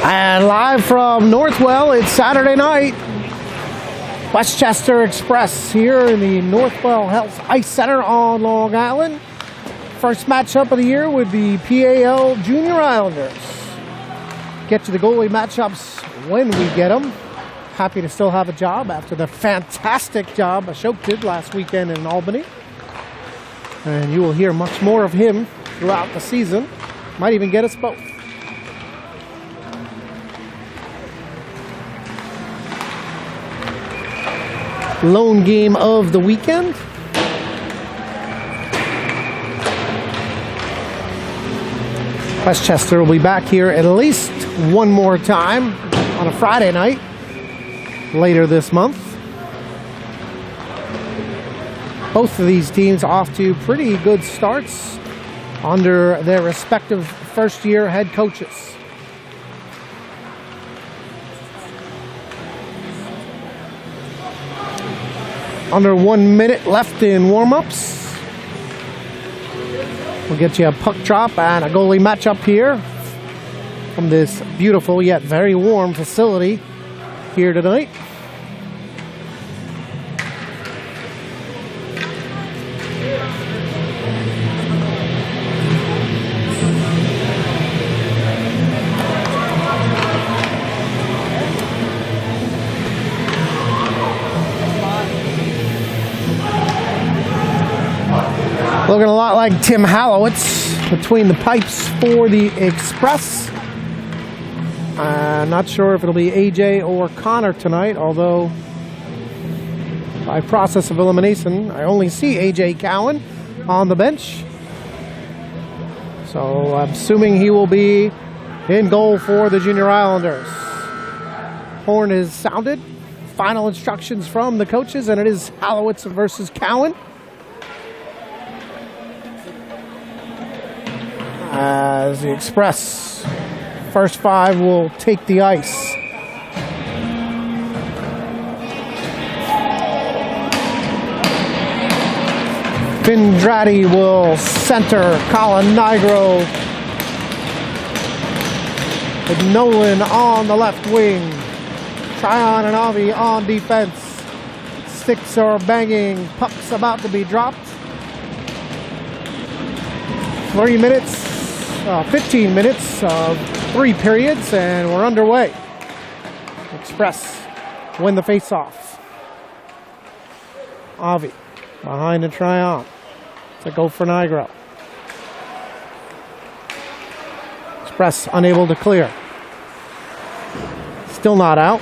And live from Northwell, it's Saturday night. Westchester Express here in the Northwell Health Ice Center on Long Island. First matchup of the year with the PAL Junior Islanders. Get to the goalie matchups when we get them. Happy to still have a job after the fantastic job Ashok did last weekend in Albany. And you will hear much more of him throughout the season. Might even get us both. Lone game of the weekend. Westchester will be back here at least one more time on a Friday night later this month. Both of these teams off to pretty good starts under their respective first-year head coaches. Under 1 minute left in warm-ups. We'll get you a puck drop and a goalie matchup here from this beautiful yet very warm facility here tonight. Looking a lot like Tim Hallowitz between the pipes for the Express. Not sure if it'll be AJ or Connor tonight, although by process of elimination, I only see AJ Cowan on the bench. So I'm assuming he will be in goal for the Junior Islanders. Horn is sounded. Final instructions from the coaches, and it is Hallowitz versus Cowan. As the Express first five will take the ice. Vindrati will center. Colin Nigro with Nolan on the left wing. Tryon and Avi on defense. Sticks are banging. Puck's about to be dropped. 3 minutes. 15 minutes of 3 periods, and we're underway. Express win the face-off. Avi behind the Tryon to go for Nigro. Express unable to clear. Still not out.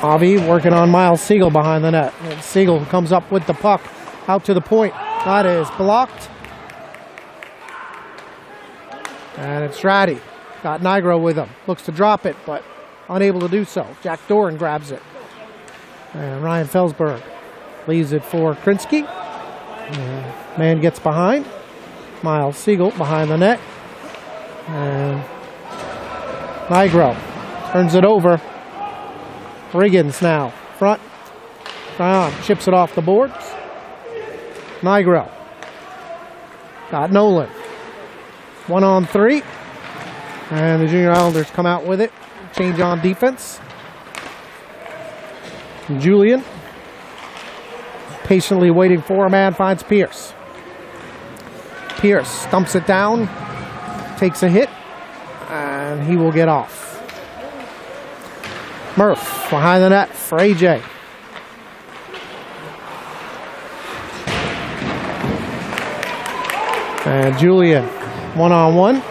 Avi working on Miles Siegel behind the net. And Siegel comes up with the puck out to the point. That is blocked. And it's Ratty. Got Nigro with him. Looks to drop it, but unable to do so. Jack Doran grabs it. And Ryan Felsberg leaves it for Krinsky. Man gets behind. Miles Siegel behind the net. And Nigro turns it over. Riggins now. Front. Tryon chips it off the boards. Nigro. Got Nolan. 1-on-3. And the Junior Islanders come out with it. Change on defense. Julian. Patiently waiting for a man, finds Pierce. Pierce stumps it down. Takes a hit. And he will get off. Murph behind the net for AJ. And Julian, 1-on-1.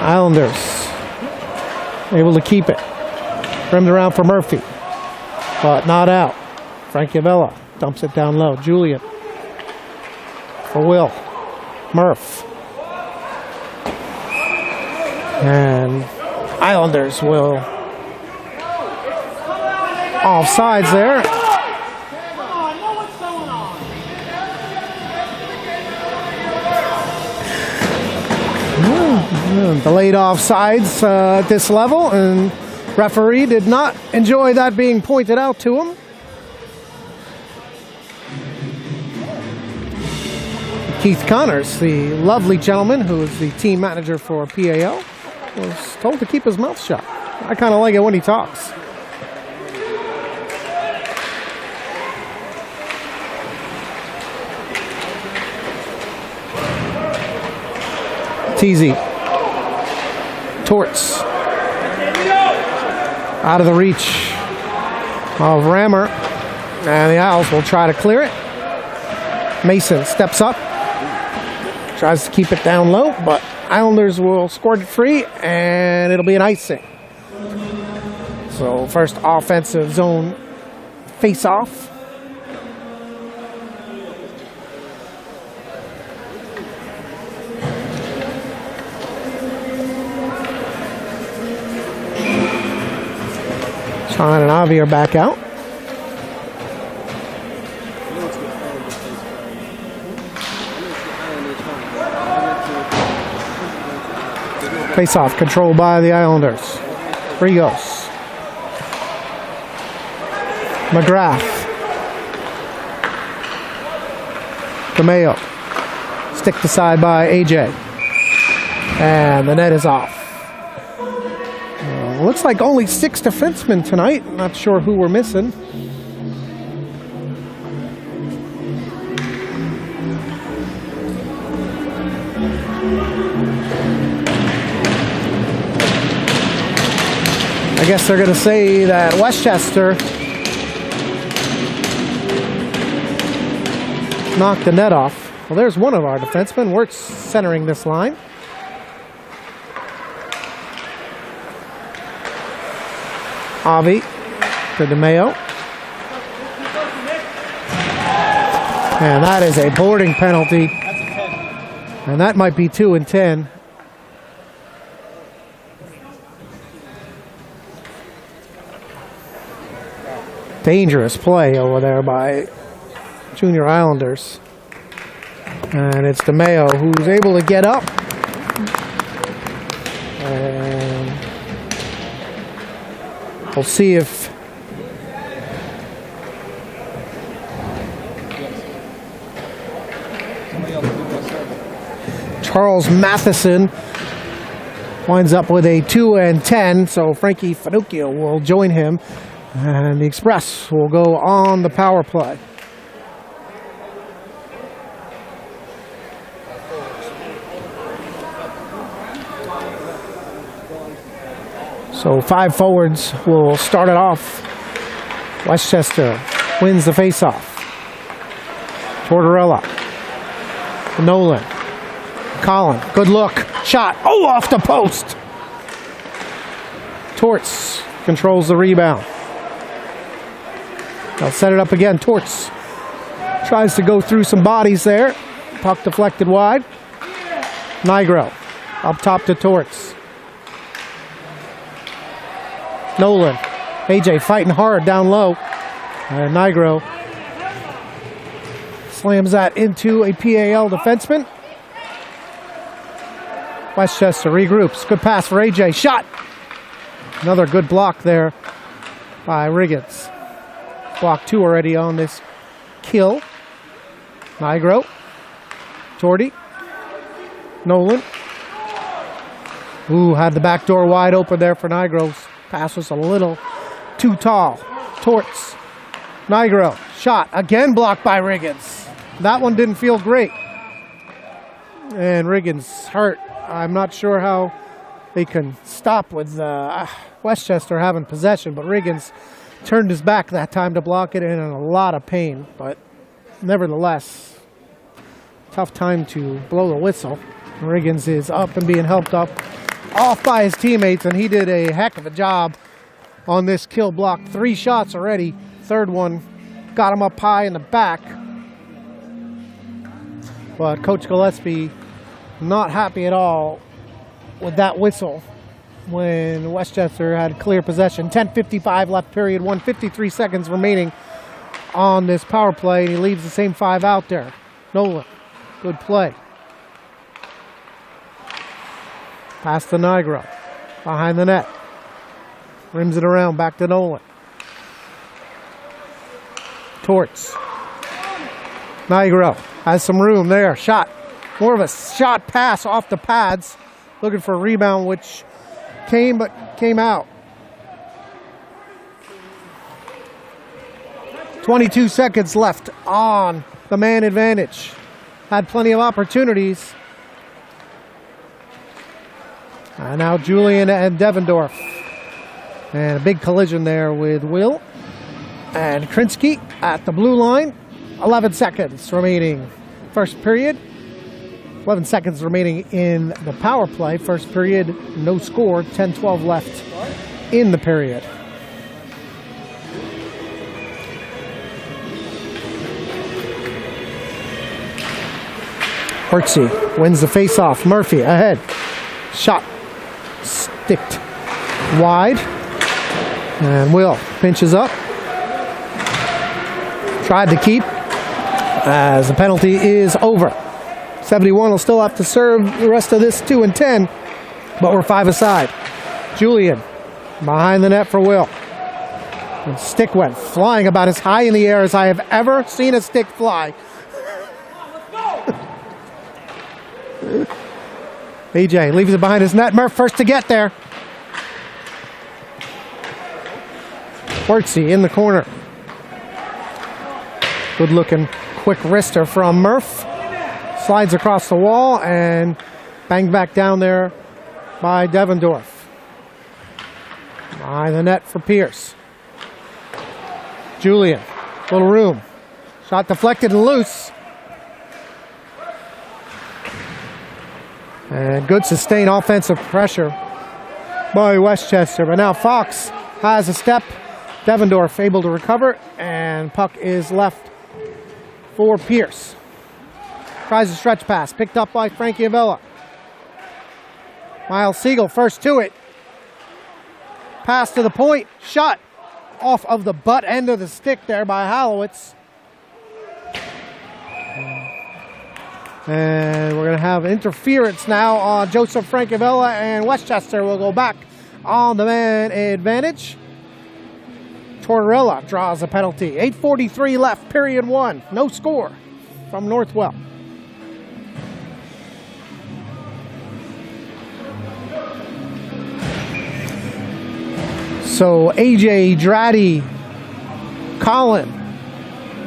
Islanders able to keep it. Rimmed around for Murphy, but not out. Frankiavella dumps it down low. Julian for Will. Murph. And Islanders will offsides there. Delayed offsides at this level, and referee did not enjoy that being pointed out to him. Keith Connors, the lovely gentleman who is the team manager for PAL, was told to keep his mouth shut. I kind of like it when he talks. Teasy. Torts. Out of the reach of Rammer. And the Isles will try to clear it. Mason steps up. Tries to keep it down low, but Islanders will score it free, and it'll be an icing. So first offensive zone face-off. Sean and Avi are back out. Face-off controlled by the Islanders. Rios. McGrath. Cameo. Sticked aside by AJ. And the net is off. Looks like only 6 defensemen tonight. Not sure who we're missing. I guess they're going to say that Westchester knocked the net off. Well, there's one of our defensemen. We're centering this line. Avi to DeMeo. And that is a boarding penalty. And that might be 2 and 10. Dangerous play over there by Junior Islanders. And it's DeMeo who's able to get up. And we'll see if Charles Matheson winds up with a 2 and 10. So Frankie Finucchio will join him. And the Express will go on the power play. So 5 forwards will start it off. Westchester wins the faceoff. Tortorella. Nolan. Collin. Good look. Shot. Oh, off the post. Torts controls the rebound. They'll set it up again. Torts tries to go through some bodies there. Puck deflected wide. Nigro up top to Torts. Nolan. AJ fighting hard down low. And Nigro slams that into a PAL defenseman. Westchester regroups. Good pass for AJ. Shot. Another good block there by Riggins. Block 2 already on this kill. Nigro. Torty. Nolan. Ooh, had the back door wide open there for Nigro. Pass was a little too tall. Torts. Nigro. Shot. Again blocked by Riggins. That one didn't feel great. And Riggins hurt. I'm not sure how they can stop with Westchester having possession, but Riggins turned his back that time to block it, and in a lot of pain. But nevertheless, tough time to blow the whistle. Riggins is up and being helped up off by his teammates, and he did a heck of a job on this kill block. 3 shots already. Third one got him up high in the back. But Coach Gillespie not happy at all with that whistle when Westchester had clear possession. 10:55 left period, 1:53 seconds remaining on this power play, and he leaves the same 5 out there. Nolan, good play. Pass to Nigro, behind the net. Rims it around, back to Nolan. Torts. Nigro has some room there. Shot. More of a shot pass off the pads. Looking for a rebound, which came out. 22 seconds left on the man advantage. Had plenty of opportunities. And now Julian and Devendorf. And a big collision there with Will. And Krinsky at the blue line. 11 seconds remaining. First period. 11 seconds remaining in the power play. First period, no score. 10-12 left in the period. Hertzy wins the face-off. Murphy ahead. Shot sticked wide. And Will pinches up. Tried to keep as the penalty is over. 71 will still have to serve the rest of this 2 and 10, but we're 5 aside. Julian behind the net for Will. And stick went flying about as high in the air as I have ever seen a stick fly. AJ leaves it behind his net. Murph first to get there. Hertzy in the corner. Good looking quick wrister from Murph. Slides across the wall and banged back down there by Devendorf. Behind the net for Pierce. Julian, little room. Shot deflected and loose. And good sustained offensive pressure by Westchester. But now Fox has a step. Devendorf able to recover, and puck is left for Pierce. Tries a stretch pass, picked up by Frankie Avella. Miles Siegel first to it. Pass to the point, shot off of the butt end of the stick there by Halowitz. And we're going to have interference now on Joseph Frankavella, and Westchester will go back on the man advantage. Tortorella draws a penalty. 8:43 left, period 1. No score from Northwell. So AJ, Dratty, Colin,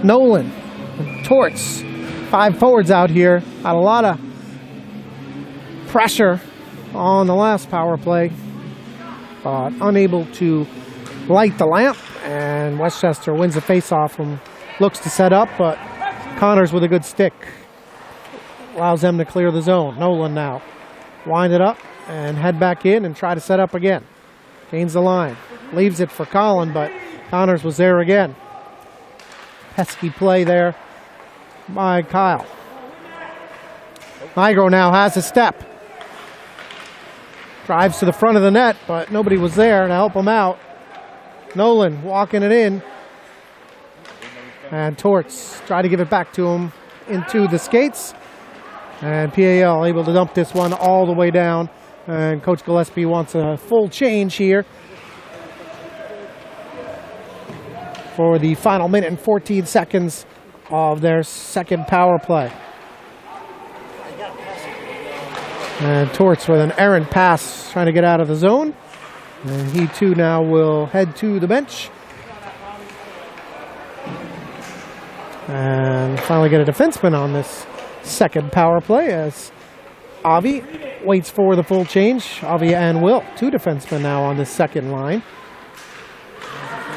Nolan, and Torts, 5 forwards out here. Had a lot of pressure on the last power play, but unable to light the lamp. And Westchester wins the face-off and looks to set up, but Connors with a good stick allows them to clear the zone. Nolan now wind it up and head back in and try to set up again. Gains the line. Leaves it for Colin, but Connors was there again. Pesky play there by Kyle. Nigro now has a step. Drives to the front of the net, but nobody was there to help him out. Nolan walking it in. And Torts try to give it back to him into the skates. And PAL able to dump this one all the way down. And Coach Gillespie wants a full change here for the final minute and 14 seconds of their second power play. And Torts with an errant pass trying to get out of the zone. And he too now will head to the bench. And finally get a defenseman on this second power play as Avi waits for the full change. Avi and Will, 2 defensemen now on this second line.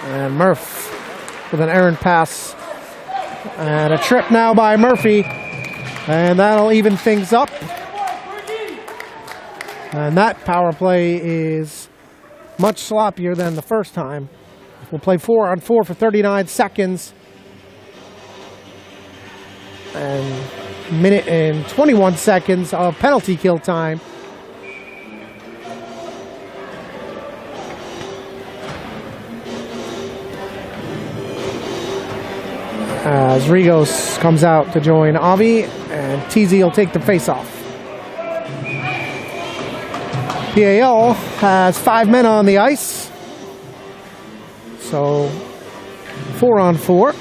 And Murph with an errant pass. And a trip now by Murphy. And that'll even things up. And that power play is much sloppier than the first time. We'll play 4-on-4 for 39 seconds. And minute and 21 seconds of penalty kill time. As Rigos comes out to join Avi, and TZ will take the face-off. PAL has 5 men on the ice. So 4-on-4.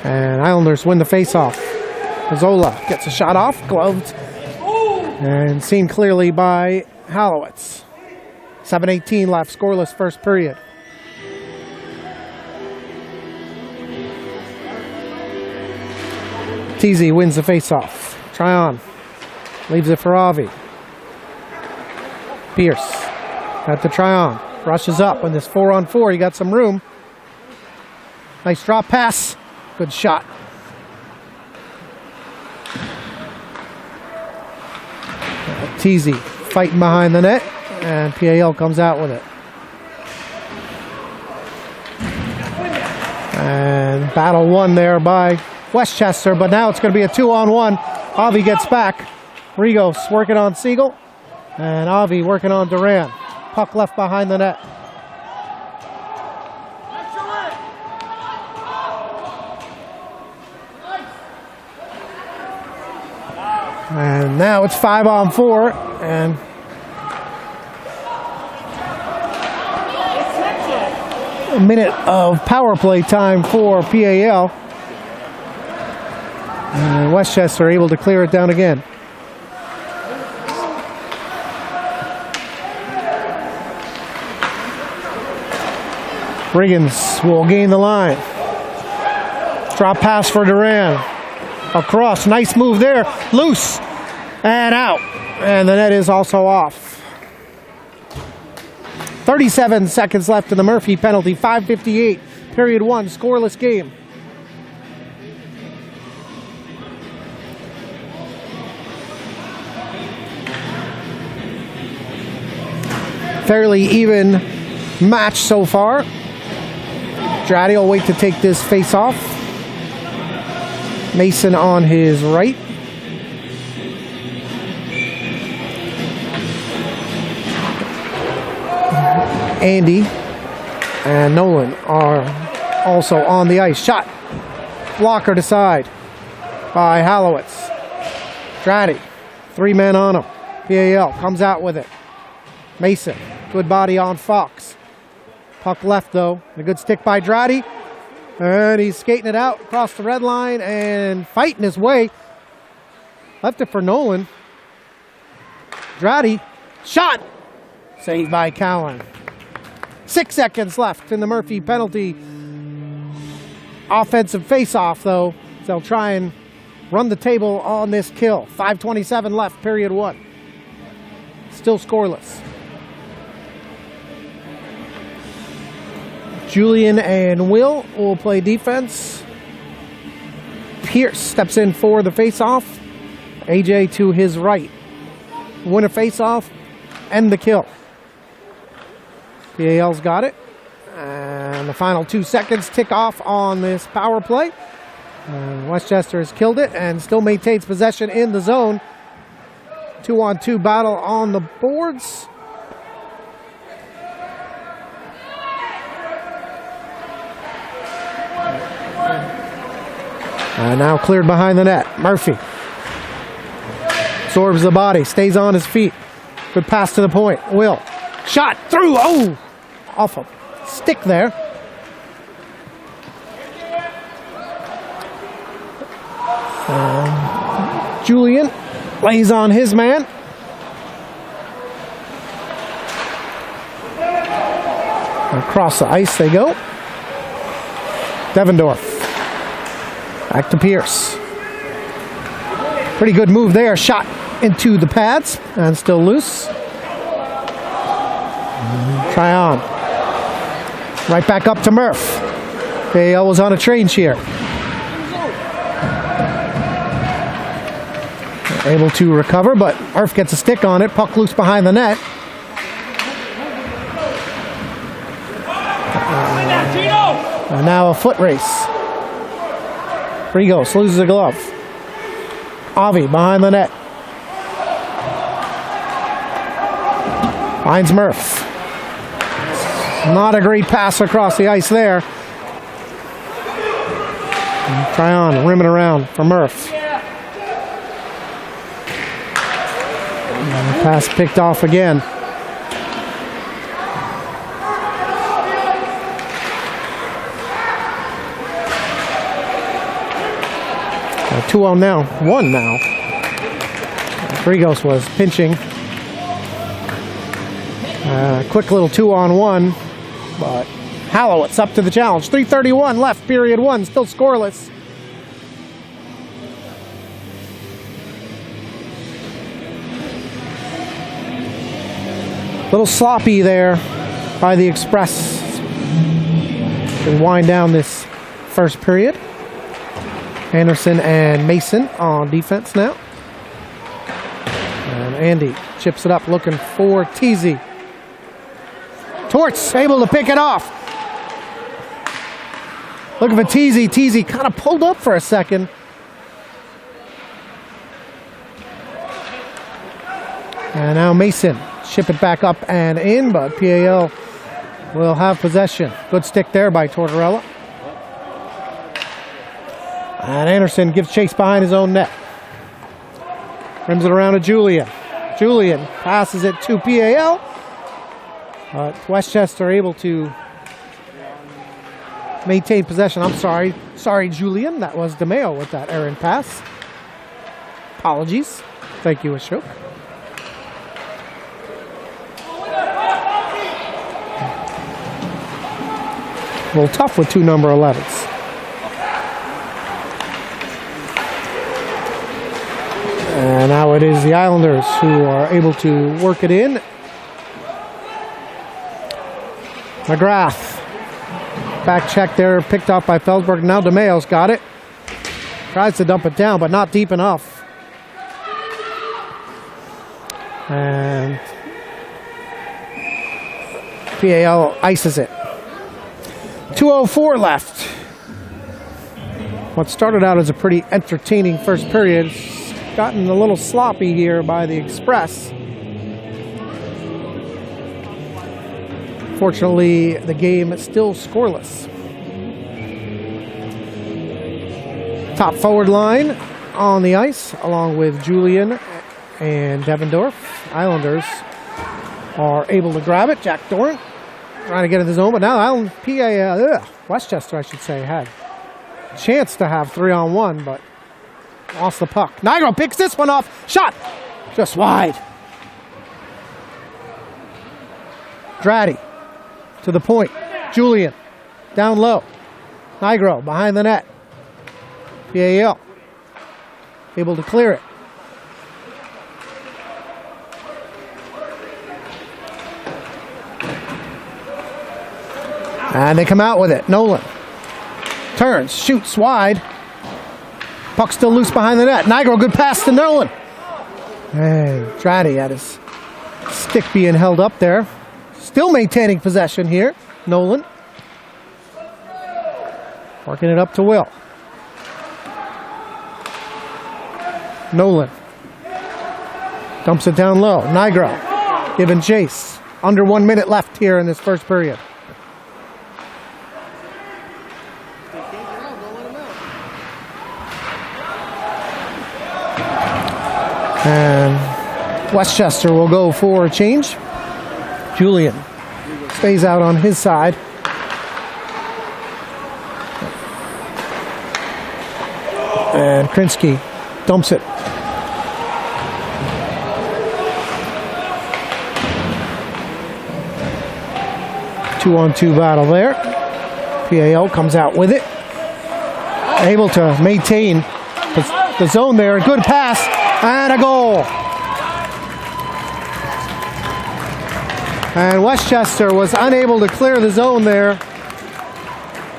And Islanders win the faceoff. Mazzola gets a shot off, gloved, and seen clearly by Hallowitz. 7:18 left, scoreless first period. Teasy wins the faceoff. Tryon leaves it for Avi. Pierce at the Tryon. Rushes up on this 4-on-4. He got some room. Nice drop pass. Good shot. Teasy fighting behind the net, and PAL comes out with it. And battle won there by Westchester, but now it's going to be a 2-on-1. Avi gets back. Rigos working on Siegel, and Avi working on Duran. Puck left behind the net. And now it's 5-on-4, and a minute of power play time for PAL. And Westchester able to clear it down again. Riggins will gain the line. Drop pass for Duran. Across, nice move there. Loose and out. And the net is also off. 37 seconds left in the Murphy penalty. 5:58, period 1, scoreless game. Fairly even match so far. Draddy will wait to take this face off. Mason on his right. Andy and Nolan are also on the ice. Shot. Blocker to side by Hallowitz. Draddy. 3 men on him. PAL comes out with it. Mason. Good body on Fox. Puck left though. A good stick by Draddy. And he's skating it out across the red line and fighting his way. Left it for Nolan. Draddy. Shot. Saved by Cowan. 6 seconds left in the Murphy penalty. Offensive face-off, though. So they'll try and run the table on this kill. 5:27 left, period 1. Still scoreless. Julian and Will play defense. Pierce steps in for the face-off. AJ to his right. Win a face-off, end the kill. PAL's got it. And the final 2 seconds tick off on this power play. Westchester has killed it and still maintains possession in the zone. 2-on-2 battle on the boards. Now cleared behind the net. Murphy absorbs the body, stays on his feet. Good pass to the point. Will. Shot through. Oh! Off a stick there. Julian lays on his man. Across the ice they go. Devendorf. Back to Pierce. Pretty good move there. Shot into the pads and still loose. Tryon. Right back up to Murph. PAL was on a change here. Able to recover, but Murph gets a stick on it. Puck loose behind the net. And now a foot race. Rigos loses a glove. Avi behind the net. Finds Murph. Not a great pass across the ice there. Tryon rimming around for Murph. And the pass picked off again. 2 on now, 1 now. Grigos was pinching. Quick little 2 on 1, but Hallowitz up to the challenge. 3:31 left, period 1, still scoreless. Little sloppy there by the Express to wind down this first period. Anderson and Mason on defense now. And Andy chips it up looking for Teasy. Torts able to pick it off. Looking for Teasy. Teasy kind of pulled up for a second. And now Mason ship it back up and in, but PAL will have possession. Good stick there by Tortorella. And Anderson gives chase behind his own net. Rims it around to Julian. Julian passes it to PAL. But Westchester able to maintain possession. I'm sorry. Sorry, Julian. That was DeMeo with that errant pass. Apologies. Thank you, Ashok. A little tough with 2 number 11s. And now it is the Islanders who are able to work it in. McGrath. Back check there, picked off by Felsberg. Now DeMeo's got it. Tries to dump it down, but not deep enough. And PAL ices it. 2:04 left. What started out as a pretty entertaining first period has gotten a little sloppy here by the Express. Fortunately, the game is still scoreless. Top forward line on the ice, along with Julian and Devendorf. Islanders are able to grab it. Jack Doran trying to get in the zone, but now Westchester, I should say, had a chance to have 3 on 1, but lost the puck. Nigro picks this one off. Shot just wide. Dratty to the point. Julian down low. Nigro behind the net. PAL able to clear it. And they come out with it. Nolan turns, shoots wide. Puck still loose behind the net. Nigro, good pass to Nolan. And Dratty had his stick being held up there. Still maintaining possession here. Nolan working it up to Will. Nolan dumps it down low. Nigro giving chase. Under 1 minute left here in this first period. And Westchester will go for a change. Julian stays out on his side. And Krinsky dumps it. Two-on-two battle there. PAL comes out with it. Able to maintain the zone there. Good pass. And a goal. And Westchester was unable to clear the zone there.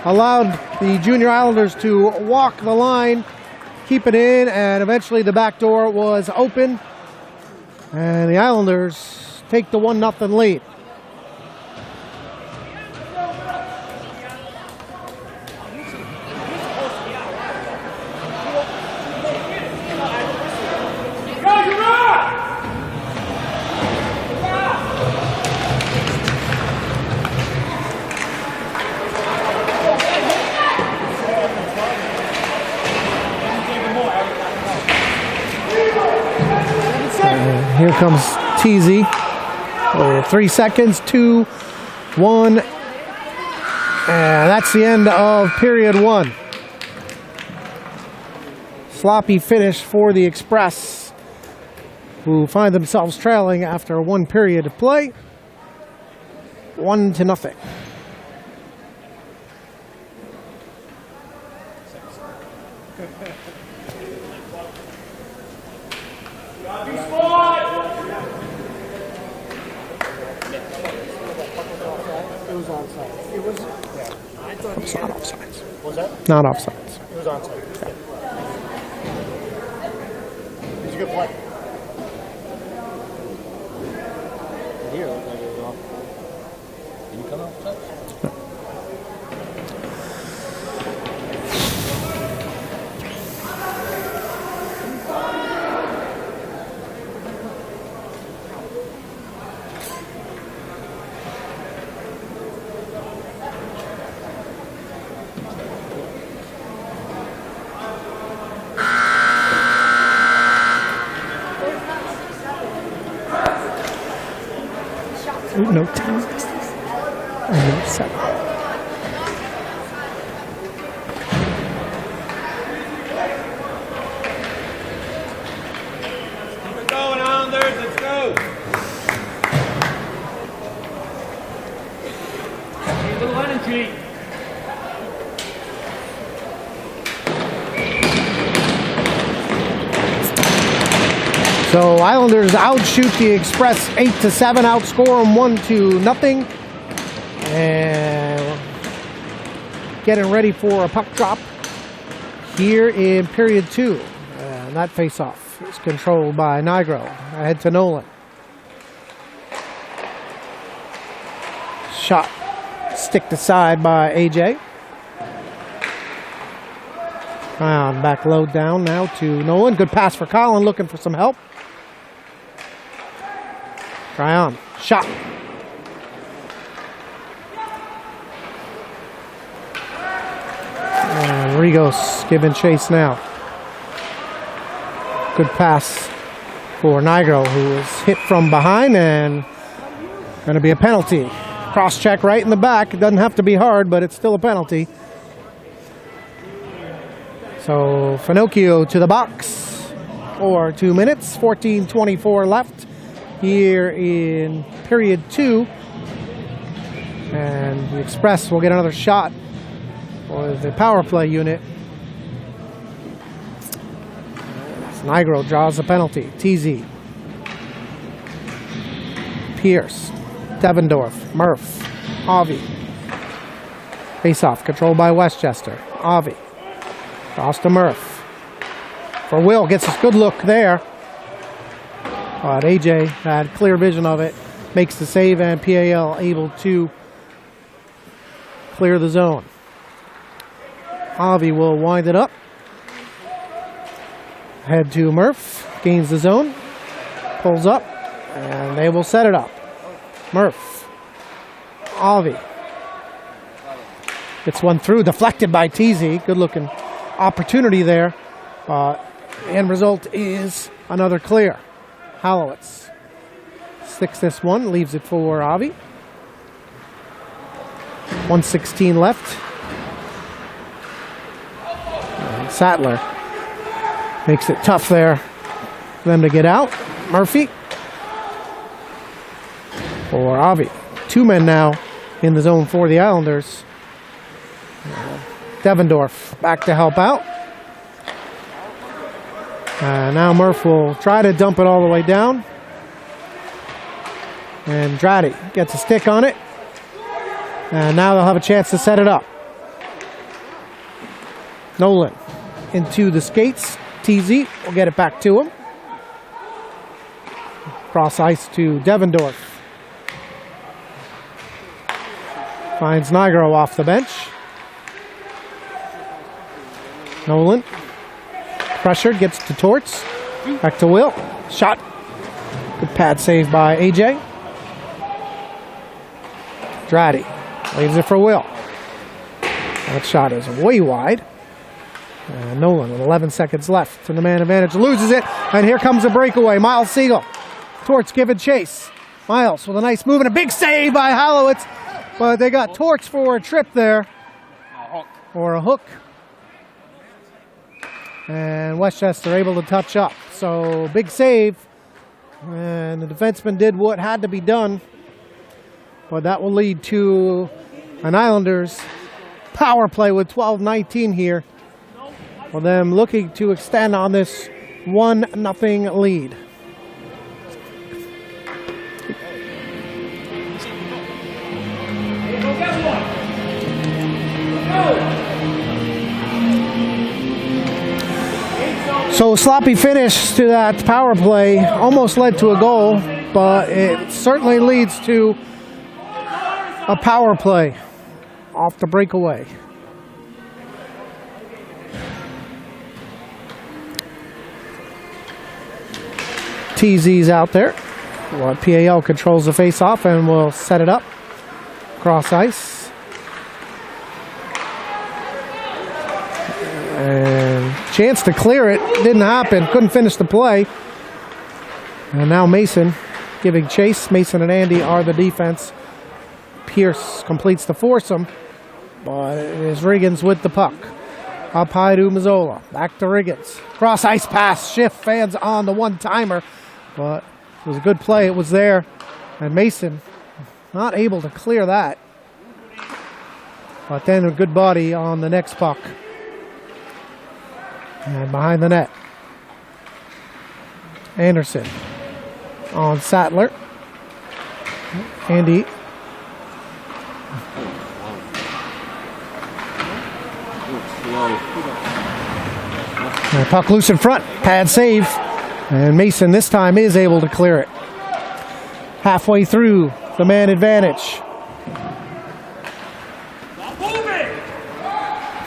Allowed the Junior Islanders to walk the line, keep it in, and eventually the back door was open. And the Islanders take the 1-0 lead. Here comes Teasy. 3 seconds, 2, 1. And that's the end of period 1. Sloppy finish for the Express, who find themselves trailing after one period of play. 1-0. It was onside. It was, yeah. I thought It's not offsides. Was that? Not offsides. It was onside. It was a good play. Here, looked like it was off. Did you come outside? No 10 and no 7. Keep it going, Islanders. Let's go. Need a little energy. So Islanders outshoot the Express 8-7, outscore them 1-0. And getting ready for a puck drop here in period 2. And that face-off is controlled by Nigro. Ahead to Nolan. Shot sticked aside by AJ. Brown back low down now to Nolan. Good pass for Colin, looking for some help. Tryon, shot. And Rigos giving chase now. Good pass for Nigro, who is hit from behind, and going to be a penalty. Cross check right in the back. It doesn't have to be hard, but it's still a penalty. So Finocchio to the box for 2 minutes, 14:24 left here in period 2. And the Express will get another shot for the power play unit. As Nigro draws a penalty. TZ. Pierce. Devendorf. Murph. Avi. Face-off controlled by Westchester. Avi. Cross to Murph. For Will. Gets a good look there. But AJ had clear vision of it. Makes the save, and PAL able to clear the zone. Avi will wind it up. Head to Murph. Gains the zone. Pulls up. And they will set it up. Murph. Avi. Gets one through. Deflected by TZ. Good looking opportunity there. End result is another clear. Halowitz sticks this one, leaves it for Avi. 1:16 left. And Sattler makes it tough there for them to get out. Murphy for Avi. 2 men now in the zone for the Islanders. Devendorf back to help out. Now Murph will try to dump it all the way down. And Dratty gets a stick on it. And now they'll have a chance to set it up. Nolan into the skates. TZ will get it back to him. Cross ice to Devendorf. Finds Nigro off the bench. Nolan. Pressured, gets to Torts. Back to Will. Shot. Good pad save by AJ. Dratty leaves it for Will. That shot is way wide. Nolan with 11 seconds left. And the man advantage loses it. And here comes a breakaway. Miles Siegel. Torts giving chase. Miles with a nice move and a big save by Halowitz. But they got Torts for a trip there. Or a hook. And Westchester able to touch up. So big save. And the defenseman did what had to be done. But that will lead to an Islanders power play with 12-19 here. For them looking to extend on this 1-0 lead. So sloppy finish to that power play, almost led to a goal, but it certainly leads to a power play off the breakaway. TZ's out there. Well, PAL controls the face-off and will set it up. Cross ice. And chance to clear it. Didn't happen. Couldn't finish the play. And now Mason giving chase. Mason and Andy are the defense. Pierce completes the foursome. But it is Riggins with the puck. Up high to Mazzola. Back to Riggins. Cross ice pass. Shift fans on the one-timer. But it was a good play. It was there. And Mason not able to clear that. But then a good body on the next puck. And behind the net. Anderson on Sattler. Andy. And puck loose in front. Pad save. And Mason this time is able to clear it. Halfway through the man advantage.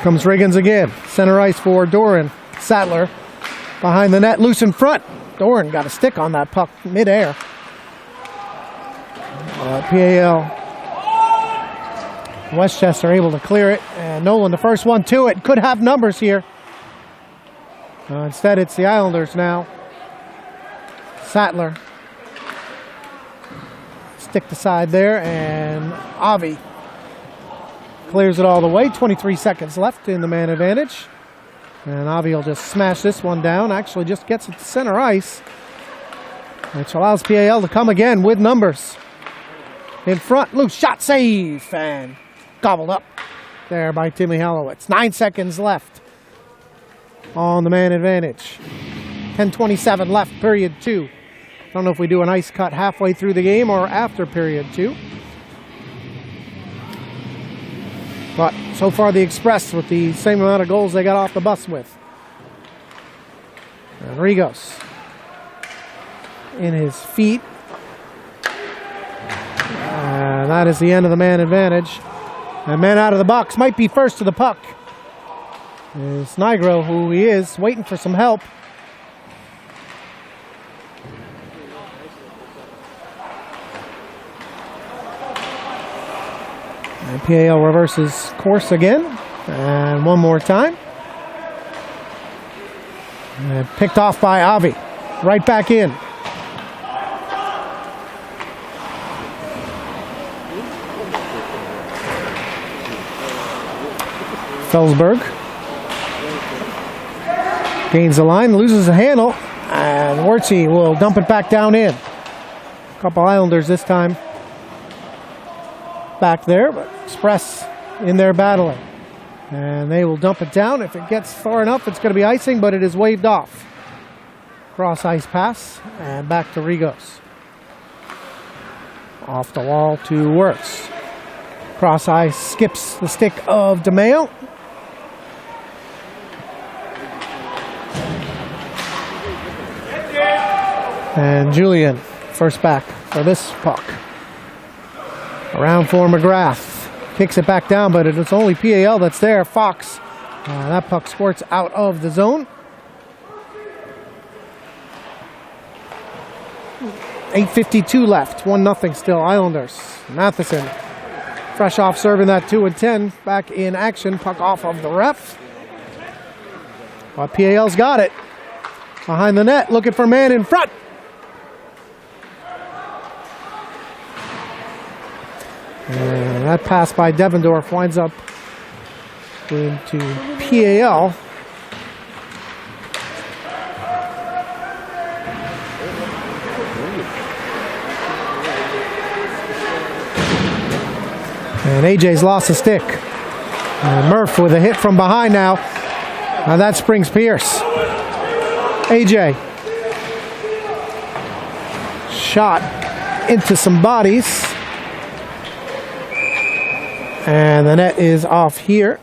Comes Riggins again. Center ice for Doran. Sattler behind the net, loose in front. Doran got a stick on that puck midair. PAL. Westchester able to clear it. And Nolan, the first one to it. Could have numbers here. Instead, it's the Islanders now. Sattler. Stick the side there, and Avi clears it all the way. 23 seconds left in the man advantage. And Avi will just smash this one down. Actually just gets it to center ice, which allows PAL to come again with numbers. In front, loose shot, save, and gobbled up there by Timmy Halowitz. 9 seconds left on the man advantage. 10:27 left, period 2. Don't know if we do an ice cut halfway through the game or after period 2. But so far the Express with the same amount of goals they got off the bus with. And Rigos in his feet. And that is the end of the man advantage. And man out of the box might be first to the puck. Is Nigro, who he is, waiting for some help. And PAL reverses course again. And one more time. And picked off by Avi. Right back in. Felsberg gains the line, loses the handle, and Wirtzy will dump it back down in. A couple Islanders this time back there, but Express in there battling. And they will dump it down. If it gets far enough, it's going to be icing, but it is waved off. Cross ice pass, and back to Rigos. Off the wall to Wirtz. Cross ice skips the stick of DeMeo. And Julian, first back for this puck. Around for McGrath. Kicks it back down, but it's only PAL that's there. Fox. That puck squirts out of the zone. 8:52 left. 1-0 still. Islanders. Matheson. Fresh off serving that 2-10. Back in action. Puck off of the ref. But PAL's got it. Behind the net. Looking for man in front. And that pass by Devendorf winds up into PAL. And AJ's lost a stick. And Murph with a hit from behind now. And that springs Pierce. AJ. Shot into some bodies. And the net is off here.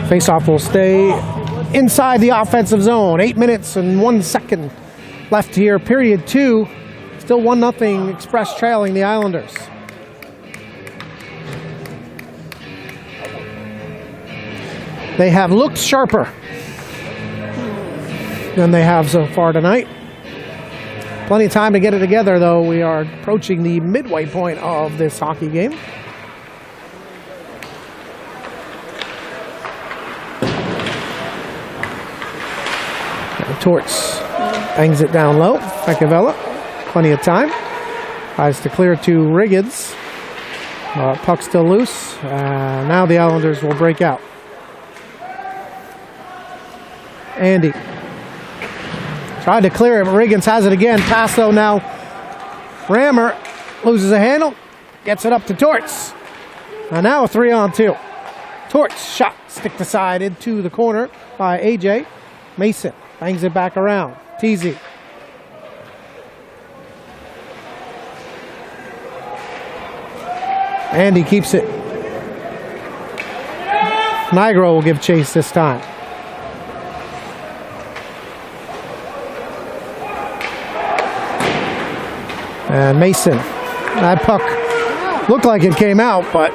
Faceoff will stay inside the offensive zone. 8 minutes and 1 second left here. Period 2. Still 1-0 Express trailing the Islanders. They have looked sharper than they have so far tonight. Plenty of time to get it together, though. We are approaching the midway point of this hockey game. Torts bangs it down low. Fekavella, plenty of time. Tries to clear to Riggins. Puck still loose. Now the Islanders will break out. Andy. Tried to clear it, but Riggins has it again. Pass though now. Rammer loses a handle. Gets it up to Torts. And now a 3-on-2. Torts shot sticked aside into the corner by AJ. Mason bangs it back around. Teasy. Andy keeps it. Nigro will give chase this time. And Mason. That puck looked like it came out, but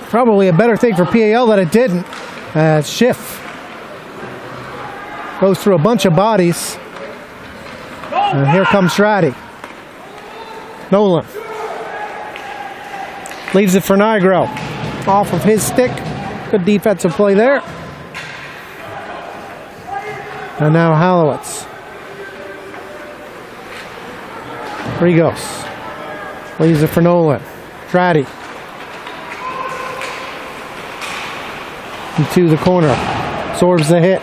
probably a better thing for PAL that it didn't. Schiff goes through a bunch of bodies. And here comes Strati. Nolan leaves it for Nigro. Off of his stick. Good defensive play there. And now Halowitz. Rigos leaves it for Nolan. Strati. Into the corner. Absorbs the hit.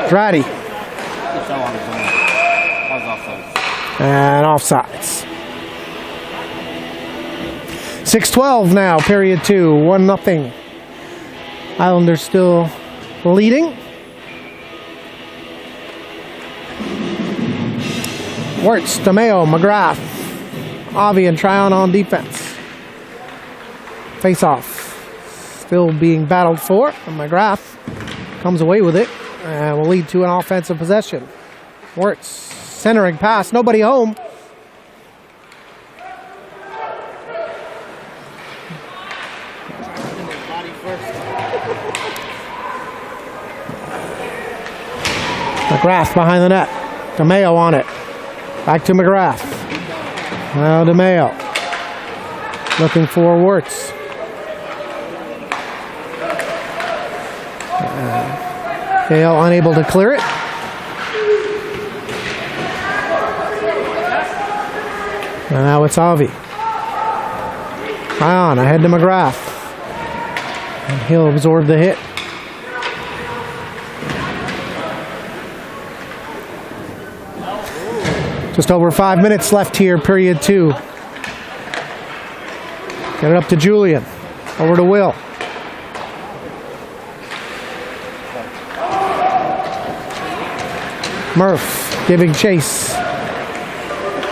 Strati. And offsides. 6:12 now, period 2. 1-0. Islanders still leading. Wirtz, DeMeo, McGrath, Avi and Tryon on defense. Face-off still being battled for. And McGrath comes away with it and will lead to an offensive possession. Wirtz centering pass, nobody home. McGrath behind the net. DeMeo on it. Back to McGrath. Now DeMeo. Looking for Wirtz. Dale unable to clear it. And now it's Avi. Tryon ahead to McGrath. And he'll absorb the hit. Just over 5 minutes left here, period 2. Get it up to Julian. Over to Will. Murph giving chase.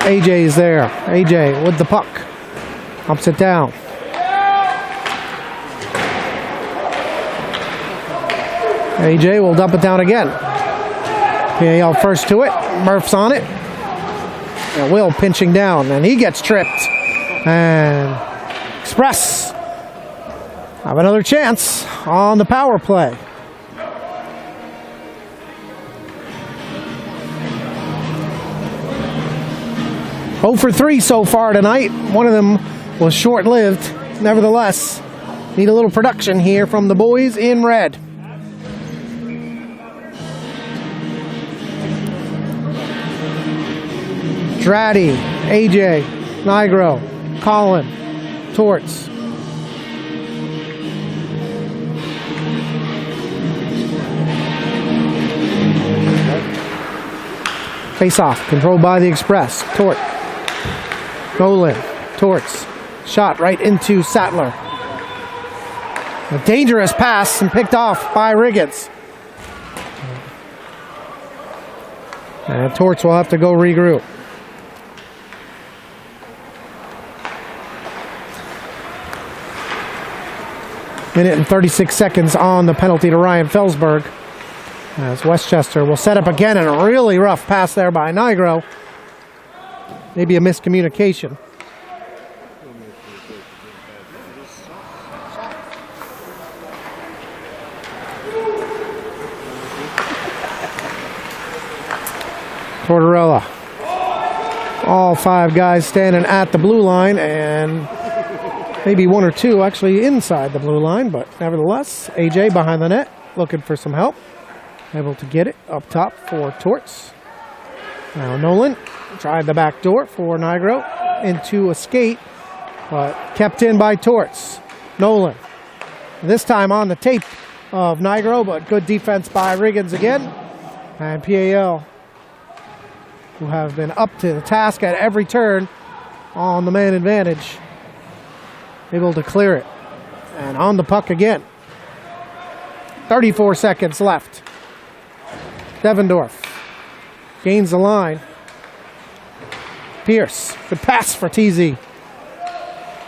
AJ is there. AJ with the puck. Ups it down. AJ will dump it down again. PAL first to it. Murph's on it. And Will pinching down, and he gets tripped. And Express have another chance on the power play. Oh for 3 so far tonight. One of them was short-lived. Nevertheless, need a little production here from the boys in red. Strati, AJ, Nigro, Colin, Torts. Face off, controlled by the Express. Tort. Nolan. Torts. Shot right into Sattler. A dangerous pass and picked off by Riggins. And Torts will have to go regroup. Minute and 36 seconds on the penalty to Ryan Felsberg. As Westchester will set up again, and a really rough pass there by Nigro. Maybe a miscommunication. Tortorella. All 5 guys standing at the blue line, and maybe 1 or 2 actually inside the blue line, but nevertheless, AJ behind the net looking for some help. Able to get it up top for Torts. Now Nolan tried the back door for Nigro into a skate, but kept in by Torts. Nolan. This time on the tape of Nigro, but good defense by Riggins again. And PAL, who have been up to the task at every turn on the man advantage, able to clear it. And on the puck again. 34 seconds left. Devendorf gains the line. Pierce, good pass for TZ.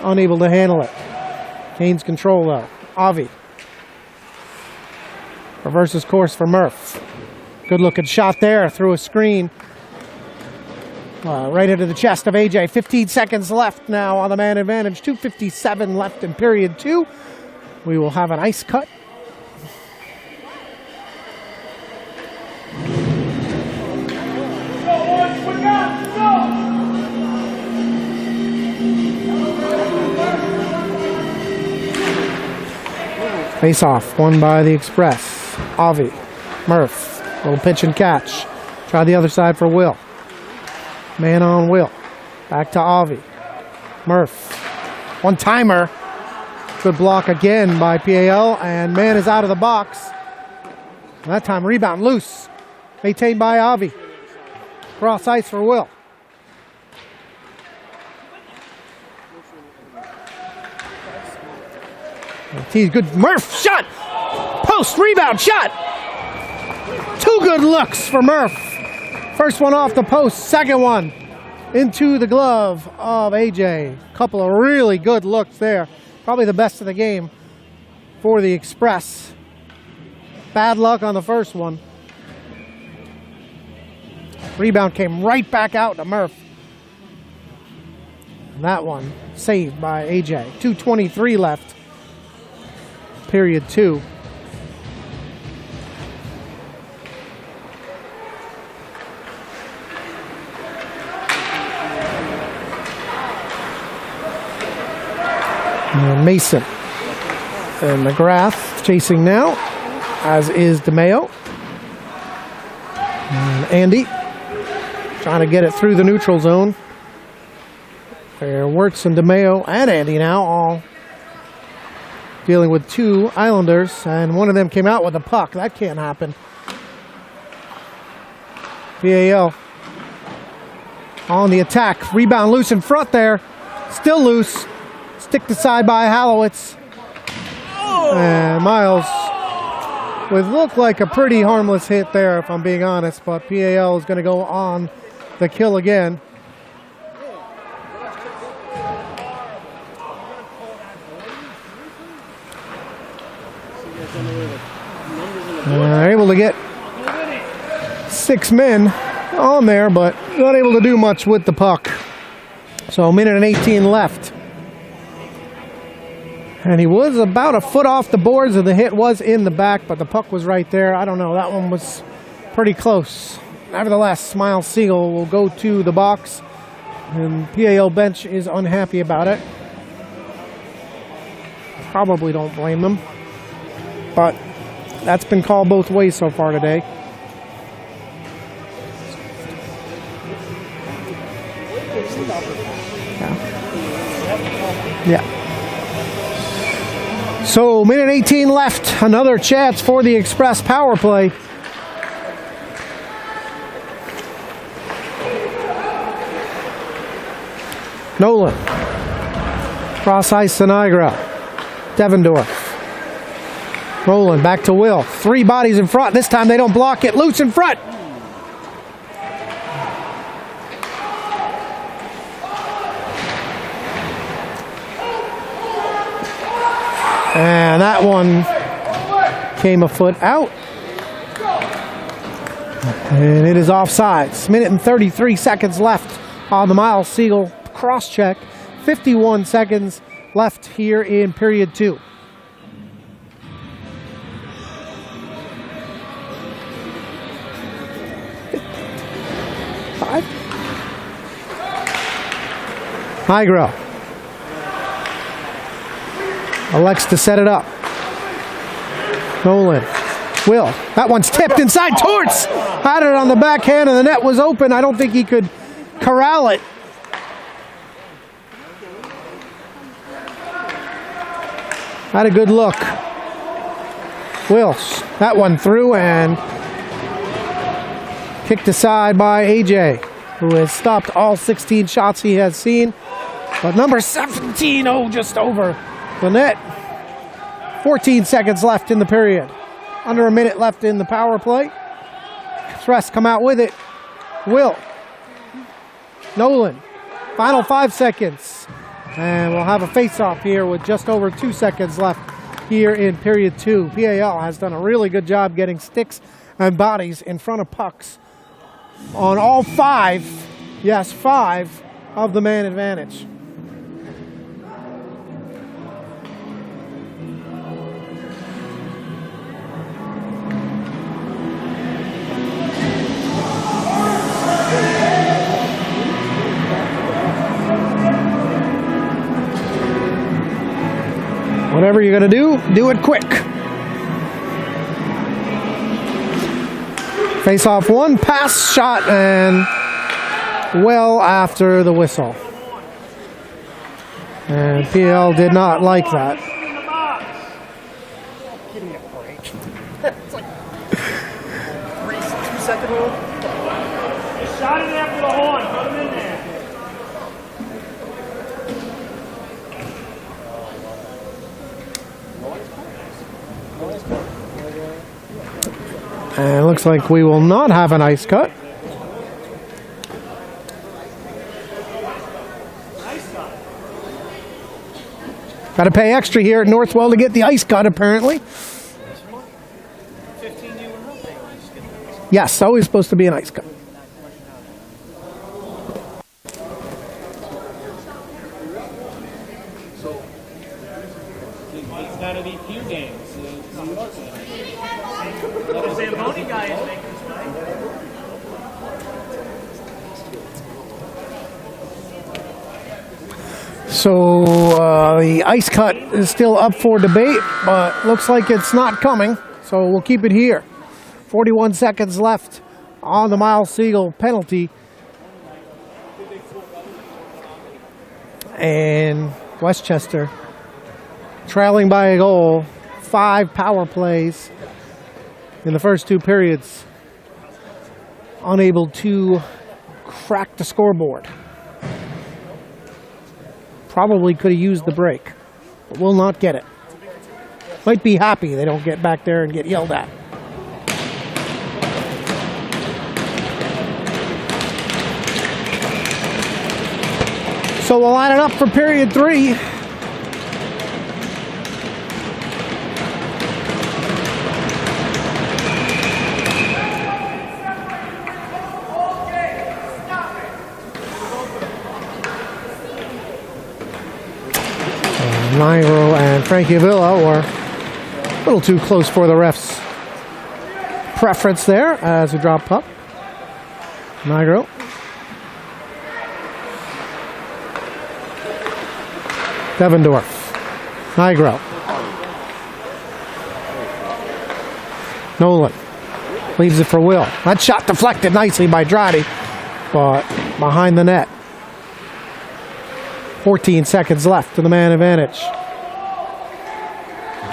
Unable to handle it. Gains control though. Avi. Reverses course for Murph. Good looking shot there through a screen. Right into the chest of AJ. 15 seconds left now on the man advantage. 2:57 left in period 2. We will have an ice cut. Face off, won by the Express. Avi, Murph, little pitch and catch. Try the other side for Will. Man on Will. Back to Avi. Murph. One timer. Good block again by PAL, and man is out of the box. And that time rebound loose. Maintained by Avi. Cross ice for Will. He's good. Murph shot. Post rebound shot. 2 good looks for Murph. First one off the post. Second one into the glove of AJ. Couple of really good looks there. Probably the best of the game for the Express. Bad luck on the first one. Rebound came right back out to Murph. And that one saved by AJ. 2:23 left. Period 2. And Mason and McGrath chasing now, as is DeMeo. And Andy trying to get it through the neutral zone. There, Wirtz and DeMeo and Andy now all dealing with 2 Islanders, and one of them came out with a puck. That can't happen. PAL on the attack. Rebound loose in front there. Still loose. Sticked aside by Halowitz. And Miles with looked like a pretty harmless hit there, if I'm being honest, but PAL is going to go on the kill again. They're able to get 6 men on there, but not able to do much with the puck. So a minute and 18 left. And he was about a foot off the boards, and the hit was in the back, but the puck was right there. I don't know, that one was pretty close. Nevertheless, Miles Siegel will go to the box, and PAL bench is unhappy about it. Probably don't blame them, but that's been called both ways so far today. Yeah. So, minute 18 left. Another chance for the Express power play. Nolan. Cross ice to Nigra. Devendorf. Nolan back to Will. 3 bodies in front. This time they don't block it. Loose in front. And that one came a foot out. And it is offsides. Minute and 33 seconds left on the Miles Siegel cross check. 51 seconds left here in period 2. Nigro elects to set it up. Nolan. Will. That one's tipped inside. Torts had it on the backhand and the net was open. I don't think he could corral it. Had a good look. Wills. That one through and kicked aside by AJ, who has stopped all 16 shots he has seen. But number 17, just over the net. 14 seconds left in the period. Under a minute left in the power play. Express come out with it. Will. Nolan. Final 5 seconds. And we'll have a face-off here with just over 2 seconds left here in period 2. PAL has done a really good job getting sticks and bodies in front of pucks on all 5, yes, 5 of the man advantage. Whatever you're going to do it quick. Face off 1, pass, shot, and well after the whistle. And PL did not like that. Give me a break. It's like 2-second rule. Shot it after the horn. Put him in there. And it looks like we will not have an ice cut. Got to pay extra here at Northwell to get the ice cut, apparently. Yes, always supposed to be an ice cut. It's got to be few games. The Zamboni guy is making this right. So the ice cut is still up for debate, but looks like it's not coming. So we'll keep it here. 41 seconds left on the Miles Siegel penalty. And Westchester trailing by a goal. 5 power plays in the first 2 periods. Unable to crack the scoreboard. Probably could have used the break, but will not get it. Might be happy they don't get back there and get yelled at. So we'll line it up for period 3. Niro and Frankie Avila were a little too close for the ref's preference there as we drop puck. Niro. Devendorf. Nigro. Nolan. Leaves it for Will. That shot deflected nicely by Drady, but behind the net. 14 seconds left to the man advantage.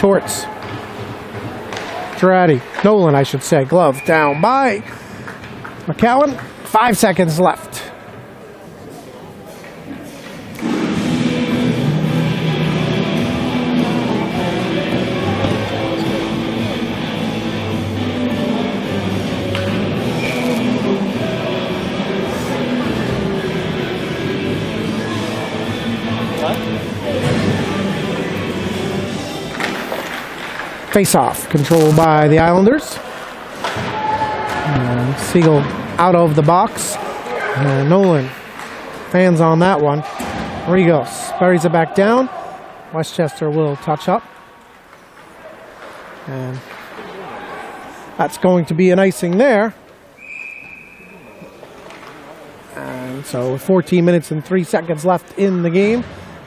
Torts. Drady. Nolan, I should say. Glove down by McCowan. 5 seconds left. Face-off controlled by the Islanders. Siegel out of the box. Nolan fans on that one. Rigos buries it back down. Westchester will touch up. And that's going to be an icing there. And so 14 minutes and 3 seconds left in the game.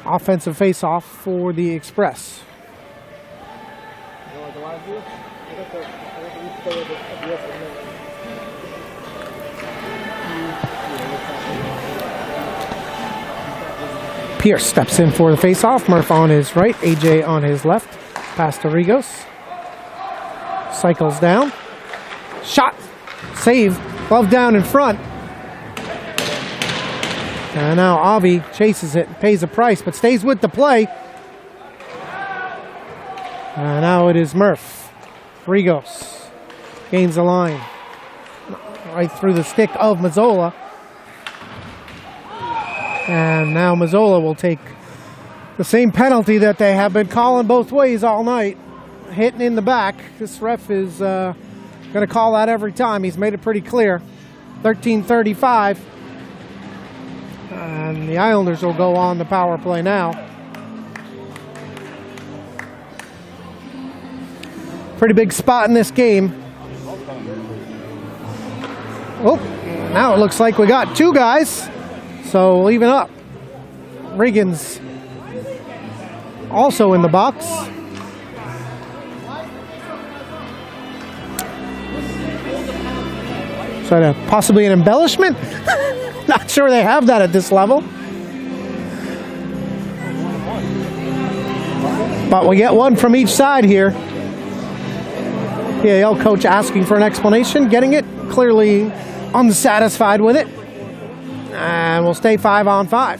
Offensive face-off for the Express. Pierce steps in for the face-off. Murph on his right, AJ on his left. Pass to Rigos. Cycles down. Shot. Save. Glove down in front. And now Avi chases it and pays a price, but stays with the play. And now it is Murph. Rigos gains the line. Right through the stick of Mazzola. And now Mazzola will take the same penalty that they have been calling both ways all night. Hitting in the back. This ref is going to call that every time. He's made it pretty clear. 13:35. And the Islanders will go on the power play now. Pretty big spot in this game. Oh, now it looks like we got two guys. So we'll even up. Regan's also in the box. Is that possibly an embellishment? Not sure they have that at this level. But we get one from each side here. PAL coach asking for an explanation, getting it, clearly unsatisfied with it. And we'll stay 5-on-5.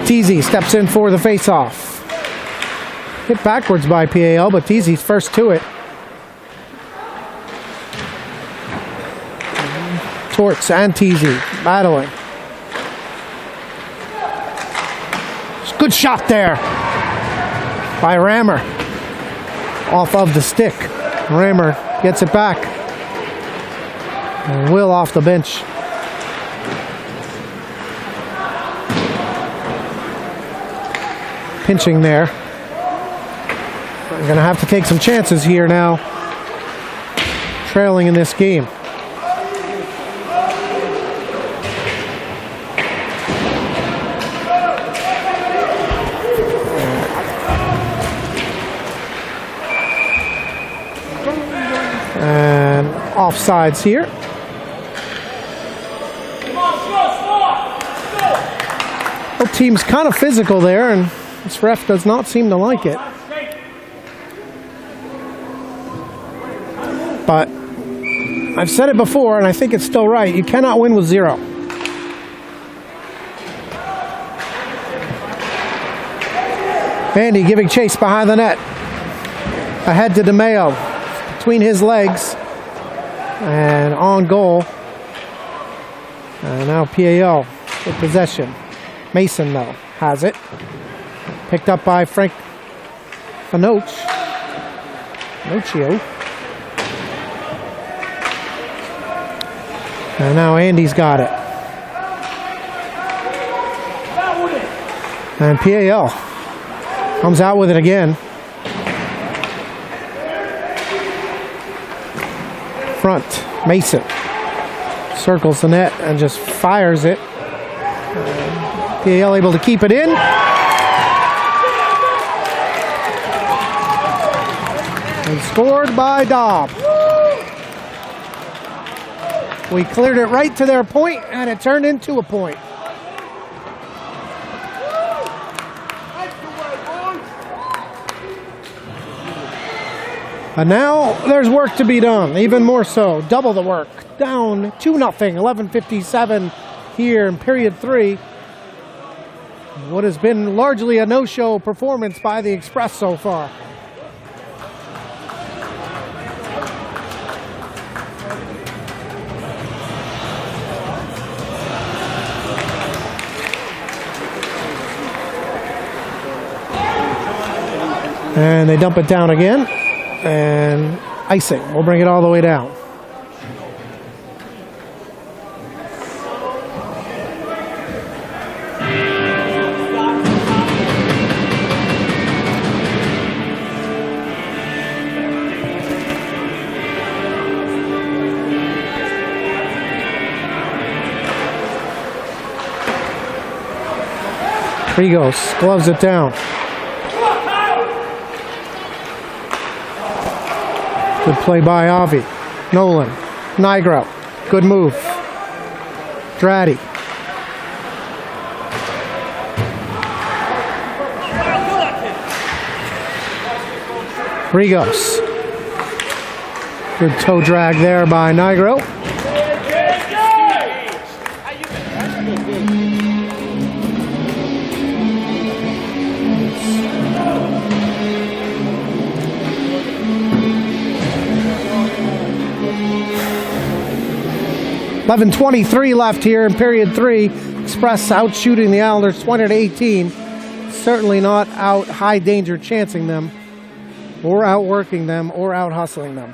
Teasy steps in for the face-off. Hit backwards by PAL, but Teasy's first to it. Torts and Teasy battling. Good shot there by Rammer. Off of the stick. Rammer gets it back. And Will off the bench. Pinching there. We're going to have to take some chances here now. Trailing in this game. And offsides here. Both teams kind of physical there, and this ref does not seem to like it. But I've said it before, and I think it's still right. You cannot win with zero. Andy giving chase behind the net. Ahead to DeMeo. Between his legs. And on goal. And now PAL with possession. Mason, though, has it. Picked up by Frank Finocchio. And now Andy's got it. And PAL comes out with it again. Front, Mason circles the net and just fires it. PAL able to keep it in. And scored by Dobb. We cleared it right to their point, and it turned into a point. And now there's work to be done, even more so. Double the work. Down 2-0, 11:57 here in period 3. What has been largely a no-show performance by the Express so far. And they dump it down again. And icing will bring it all the way down. Rigos gloves it down. Good play by Avi. Nolan. Nigro. Good move. Dratty. Rigos. Good toe drag there by Nigro. .11:23 left here in period 3. Express out shooting the Islanders 20-18. Certainly not out high danger chancing them, or outworking them, or out hustling them.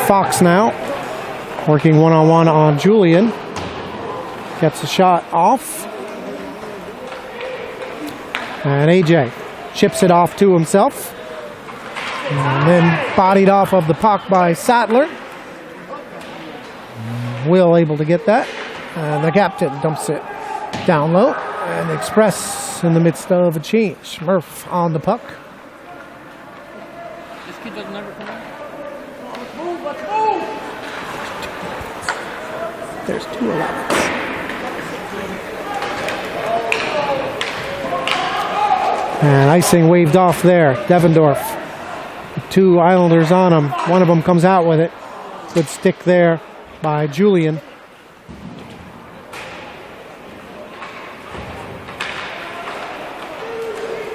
Fox now working one-on-one on Julian. Gets a shot off. And AJ chips it off to himself. And then bodied off of the puck by Sattler. Will able to get that. And the captain dumps it down low. And the Express in the midst of a change. Murph on the puck. This kid doesn't ever come out. Let's move! There's 2 11s. And icing waved off there. Devendorf. 2 Islanders on him. One of them comes out with it. Good stick there by Julian.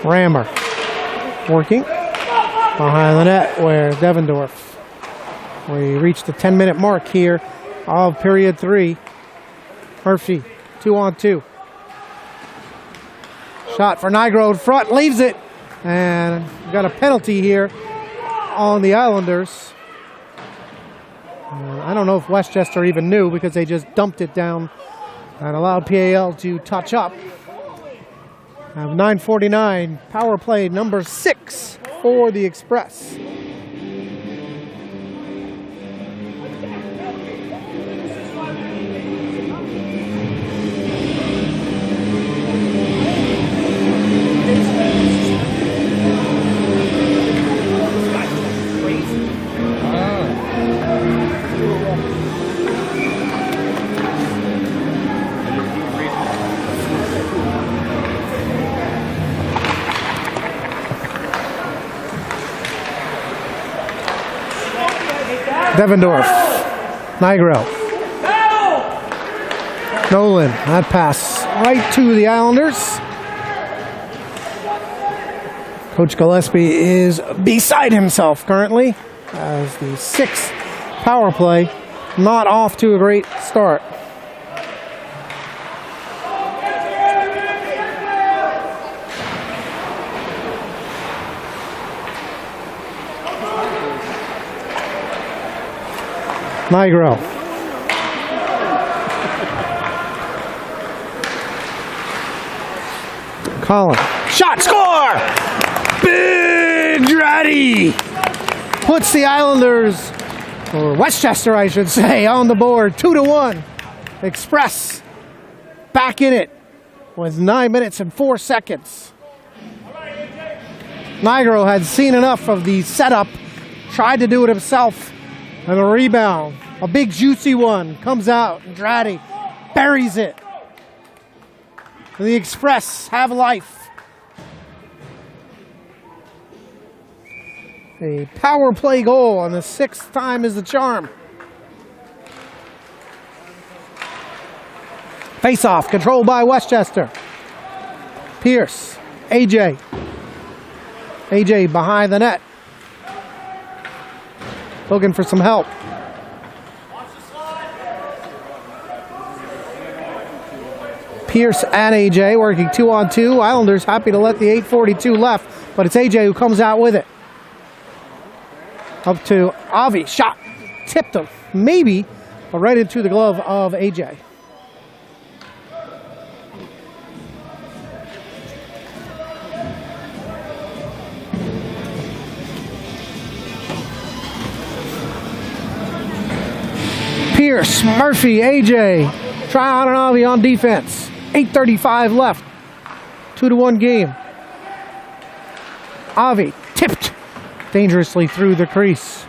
Rammer working behind the net where Devendorf. We reached the 10-minute mark here of period 3. Murphy, 2-on-2. Shot for Nigro in front, leaves it. And we got a penalty here on the Islanders. I don't know if Westchester even knew because they just dumped it down and allowed PAL to touch up. 9:49, power play number 6 for the Express. Devendorf, Nigro, Nolan, that pass right to the Islanders. Coach Gillespie is beside himself currently as the 6th power play not off to a great start. Nigro. Colin. Shot, score! Big Dratty puts the Islanders, or Westchester I should say, on the board. 2-1. Express back in it with 9 minutes and 4 seconds. Nigro had seen enough of the setup, tried to do it himself. And a rebound, a big juicy one, comes out, and Dratty buries it. The Express have life. A power play goal on the 6th time is the charm. Face-off, controlled by Westchester. Pierce, AJ. AJ behind the net. looking for some help. Pierce and AJ working 2-on-2. Islanders happy to let the 8:42 left, but it's AJ who comes out with it. Up to Avi, shot, tipped him, maybe, but right into the glove of AJ. Pierce, Murphy, AJ, try on and Avi on defense. 8:35 left. 2-1 game. Avi tipped dangerously through the crease.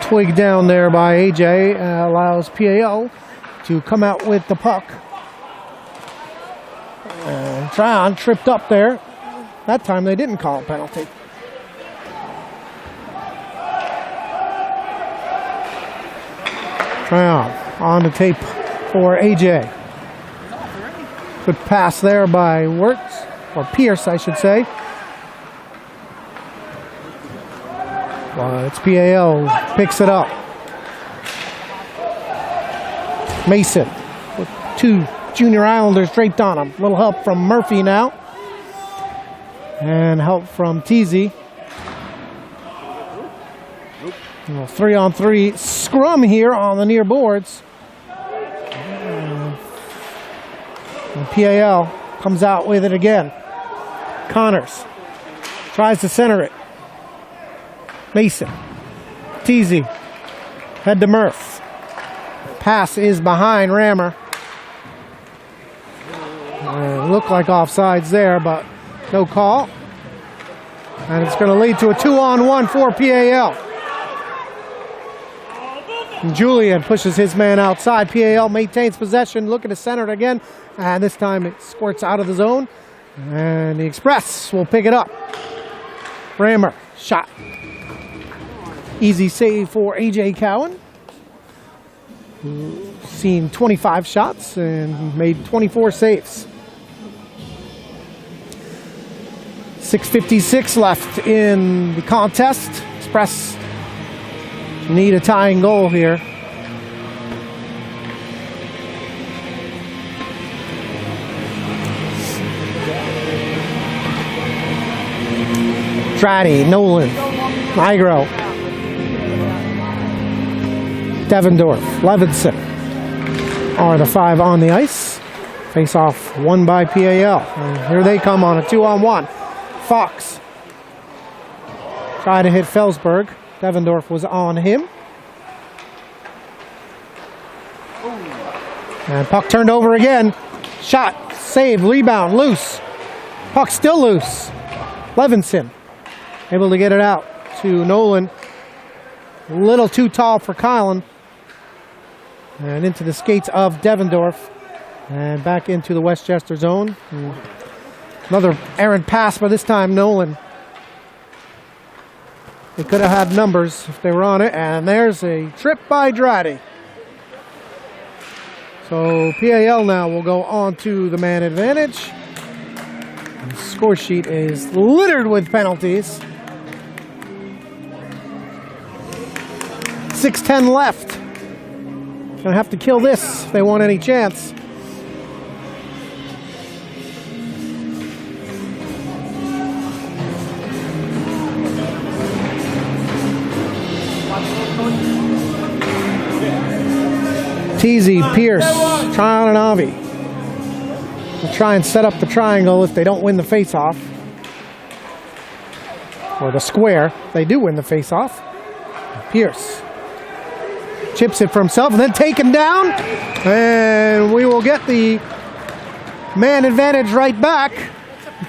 Twigged down there by AJ, allows PAL to come out with the puck. And Tryon tripped up there. That time they didn't call a penalty. Tryon on the tape for AJ. Good pass there by Wirtz, or Pierce, I should say. Well, it's PAL who picks it up. Mason with 2 junior Islanders draped on him. Little help from Murphy now. And help from Teasy. 3-on-3 scrum here on the near boards. And PAL comes out with it again. Connors tries to center it. Mason. Teasy. Head to Murph. Pass is behind Rammer. Looked like offsides there, but no call. And it's going to lead to a 2-on-1 for PAL. And Julian pushes his man outside. PAL maintains possession, looking to center it again. And this time it squirts out of the zone. And the Express will pick it up. Rammer, shot. Easy save for AJ Cowan. Seen 25 shots and made 24 saves. 6:56 left in the contest. Express need a tying goal here. Strati, Nolan, Nigro, Devendorf, Levinson are the 5 on the ice. Face off won by PAL. And here they come on a 2-on-1. Fox tried to hit Felsberg. Devendorf was on him. And puck turned over again. Shot, save, rebound, loose. Puck still loose. Levinson able to get it out to Nolan. A little too tall for Kylan. And into the skates of Devendorf. And back into the Westchester zone. And another errant pass, but this time Nolan. They could have had numbers if they were on it. And there's a trip by Dratty. So PAL now will go on to the man advantage. The score sheet is littered with penalties. 6:10 left. Gonna have to kill this if they want any chance. Teasy, Pierce, Tryon and Avi. We'll try and set up the triangle if they don't win the face-off. Or the square. They do win the face-off. Pierce chips it for himself and then taken down. And we will get the man advantage right back.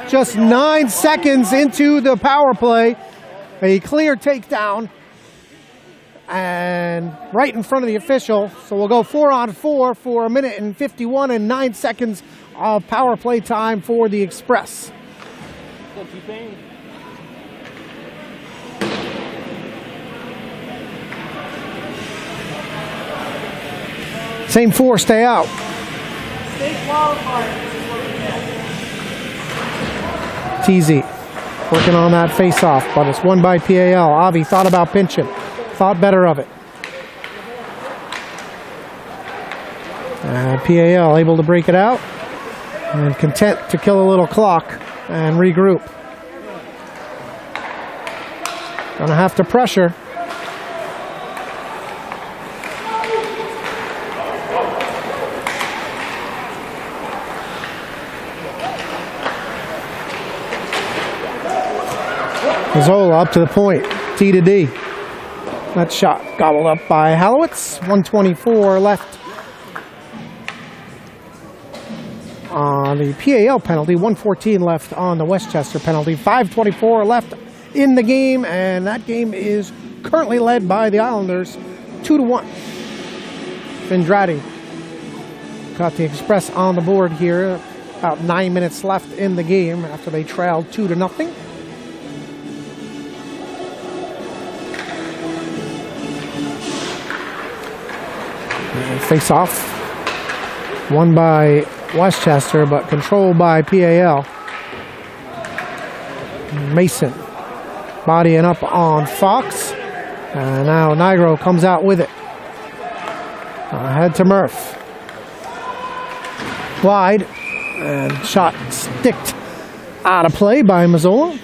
Just 9 seconds into the power play. A clear takedown. And right in front of the official. So we'll go 4-on-4 for 1 minute and 51 and 9 seconds of power play time for the Express. Same 4 stay out. State qualifier. This is what we get. Teasy. working on that face-off, but it's won by PAL. Avi thought about pinching, thought better of it. PAL able to break it out and content to kill a little clock and regroup. Gonna have to pressure. Mazzola up to the point, T to D. That shot gobbled up by Halowitz. 1:24 left on the PAL penalty. 1:14 left on the Westchester penalty. 5:24 left in the game, and that game is currently led by the Islanders 2-1. Vendrati got the Express on the board here. About 9 minutes left in the game after they trailed 2-0. Face off, won by Westchester, but controlled by PAL. Mason bodying up on Fox, and now Nigro comes out with it. Ahead to Murph. Wide, and shot sticked out of play by Mazzola.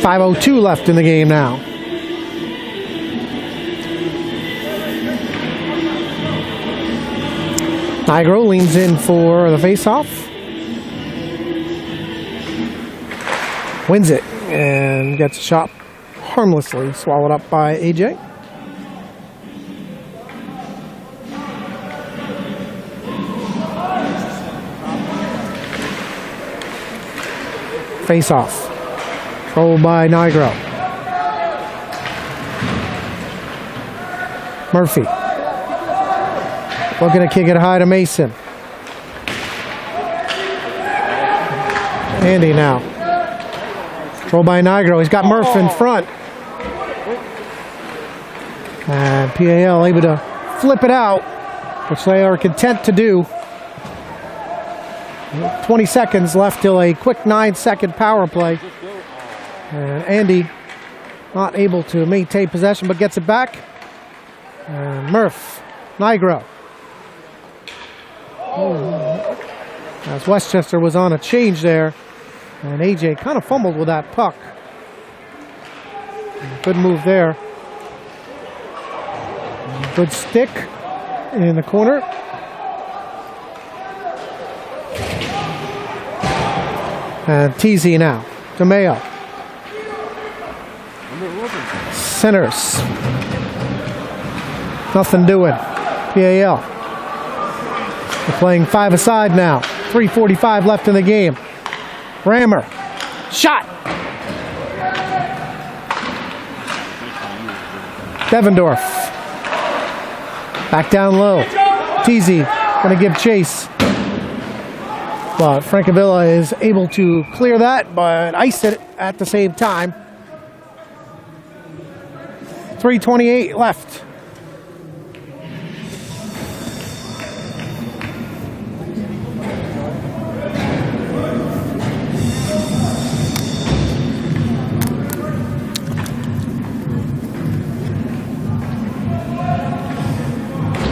.502 left in the game now. Nigro leans in for the face-off. Wins it and gets a shot harmlessly swallowed up by AJ. Face-off. Controlled by Nigro. Murphy. Looking to kick it high to Mason. Andy now. Controlled by Nigro. He's got Murph in front. And PAL able to flip it out, which they are content to do. 20 seconds left till a quick 9-second power play. And Andy not able to maintain possession, but gets it back. And Murph, Nigro. As Westchester was on a change there, and AJ kind of fumbled with that puck. Good move there. Good stick in the corner. And TZ now to Mayo. Centers. Nothing doing. PAL. They're playing 5-a-side now. 3:45 left in the game. Rammer. Shot. Devendorf. Back down low. TZ going to give chase. But Francavilla is able to clear that, but ice it at the same time. 3:28 left.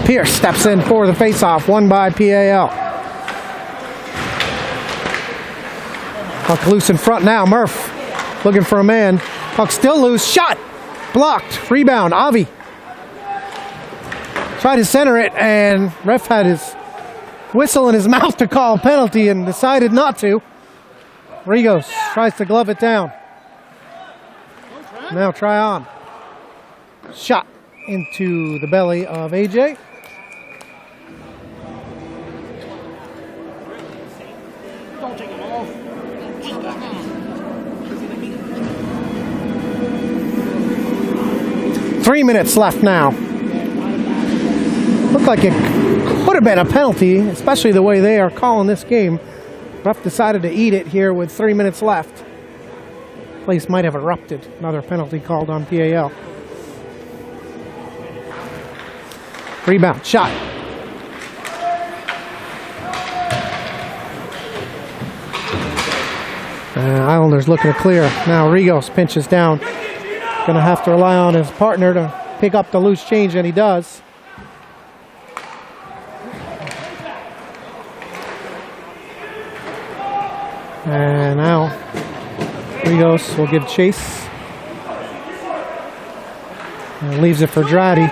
Pierce steps in for the faceoff, won by PAL. Puck loose in front now. Murph looking for a man. Puck still loose. Shot. Blocked. Rebound. Avi. Tried to center it, and ref had his whistle in his mouth to call a penalty and decided not to. Rigos tries to glove it down. Now try on. Shot into the belly of AJ. Don't take it off. 3 minutes left now. Looked like it could have been a penalty, especially the way they are calling this game. Ref decided to eat it here with 3 minutes left. Place might have erupted. Another penalty called on PAL. Rebound, shot. Islanders looking to clear. Now Rigos pinches down. Going to have to rely on his partner to pick up the loose change, and he does. And now Rigos will give chase. And leaves it for Dratty.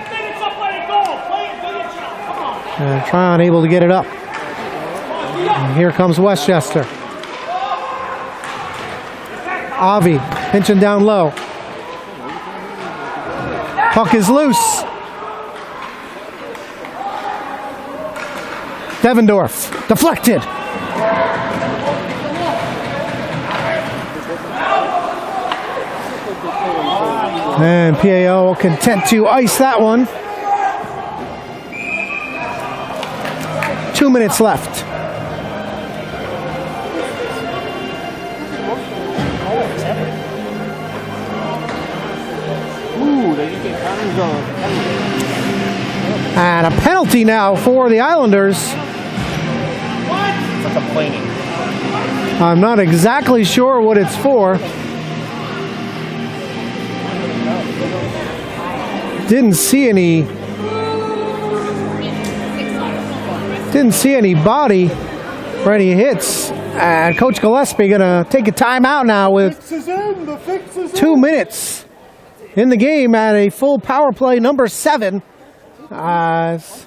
And Tryon able to get it up. And here comes Westchester. Avi pinching down low. Puck is loose. Devendorf deflected. And PAO content to ice that one. 2 minutes left. And a penalty now for the Islanders. For complaining. I'm not exactly sure what it's for. Didn't see any body for any hits. And Coach Gillespie gonna take a timeout now with 2 minutes in the game at a full power play number 7. As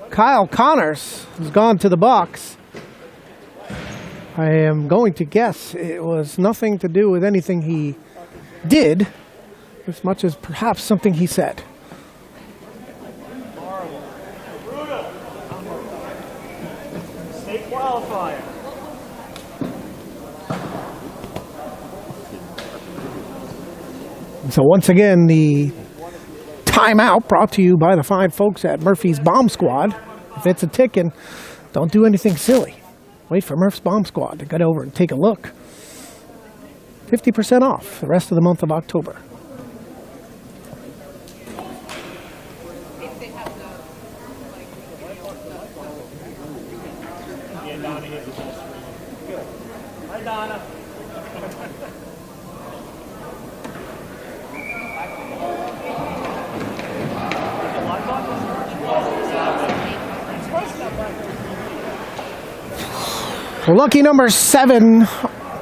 Kyle Connors has gone to the box. I am going to guess it was nothing to do with anything he did, as much as perhaps something he said. State qualifier. So once again, the timeout brought to you by the fine folks at Murphy's Bomb Squad. If it's a ticking, don't do anything silly. Wait for Murph's Bomb Squad to get over and take a look. 50% off the rest of the month of October. Hi, Donna. Lucky number 7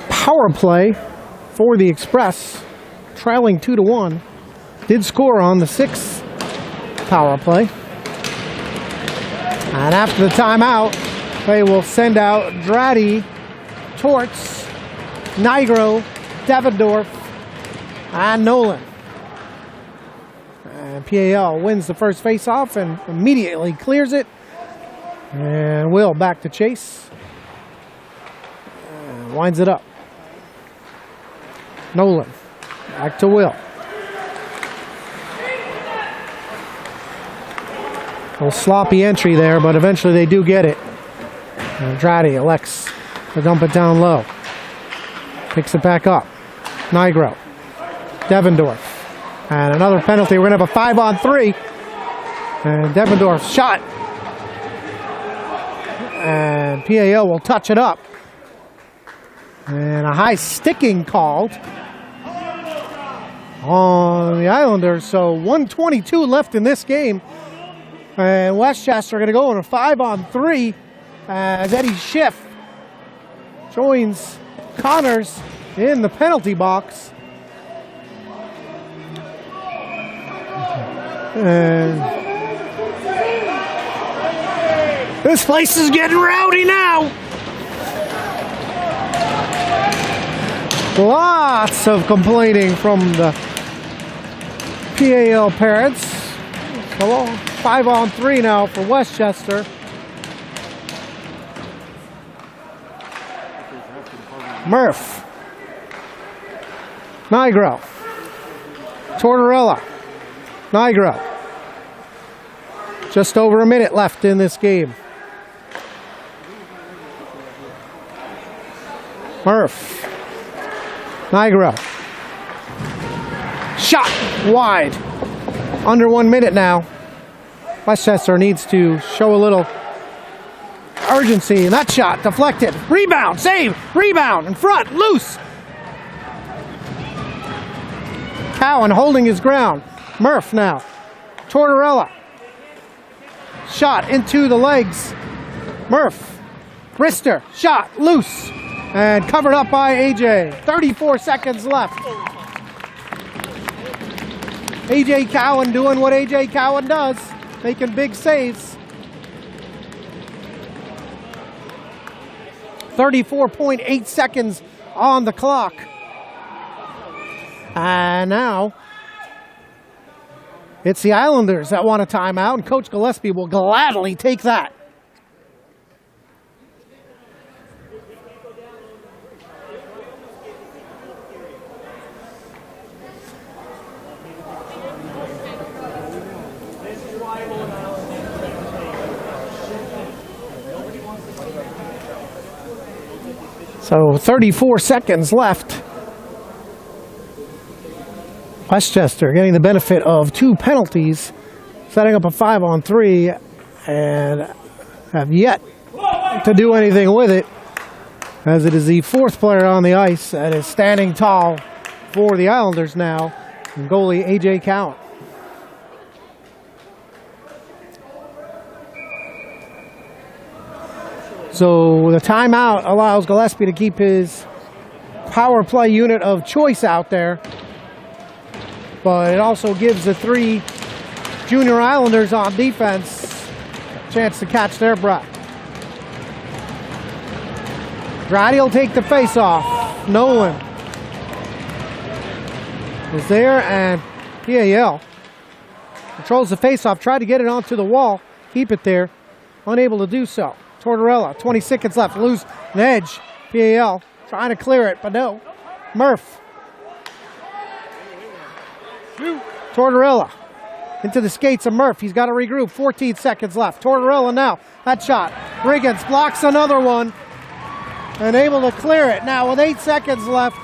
power play for the Express, trailing 2-1. Did score on the 6th power play. And after the timeout, they will send out Dratty, Torts, Nigro, Devendorf, and Nolan. And PAL wins the first faceoff and immediately clears it. And Will back to chase. And winds it up. Nolan back to Will. A little sloppy entry there, but eventually they do get it. And Dratty elects to dump it down low. Picks it back up. Nigro. Devendorf. And another penalty. We're going to have a 5-on-3. And Devendorf's shot. And PAL will touch it up. And a high sticking called on the Islanders. So 1:22 left in this game. And Westchester are going to go on a 5-on-3 as Eddie Schiff joins Connors in the penalty box. And this place is getting rowdy now. Lots of complaining from the PAL parents. So 5-on-3 now for Westchester. Murph. Nigro. Tortorella. Nigro. Just over a minute left in this game. Murph. Nigro. Shot wide. Under 1 minute now. Westchester needs to show a little urgency, and that shot deflected. Rebound, save, rebound, in front, loose. Cowan holding his ground. Murph now. Tortorella. Shot into the legs. Murph. Brister. Shot loose. And covered up by AJ. 34 seconds left. AJ Cowan doing what AJ Cowan does. Making big saves. 34.8 seconds on the clock. And now it's the Islanders that want a timeout, and Coach Gillespie will gladly take that. So 34 seconds left. Westchester getting the benefit of 2 penalties, setting up a 5-on-3, and have yet to do anything with it, as it is the 4th player on the ice that is standing tall for the Islanders now, and goalie AJ Cowan. So the timeout allows Gillespie to keep his power play unit of choice out there, but it also gives the 3 junior Islanders on defense a chance to catch their breath. Grady will take the face-off. Nolan is there, and PAL controls the face-off, tried to get it onto the wall, keep it there, unable to do so. Tortorella, 20 seconds left, loose an edge. PAL trying to clear it, but no. Murph. Tortorella into the skates of Murph. He's got to regroup. 14 seconds left. Tortorella now. That shot. Riggins blocks another one and able to clear it now with 8 seconds left.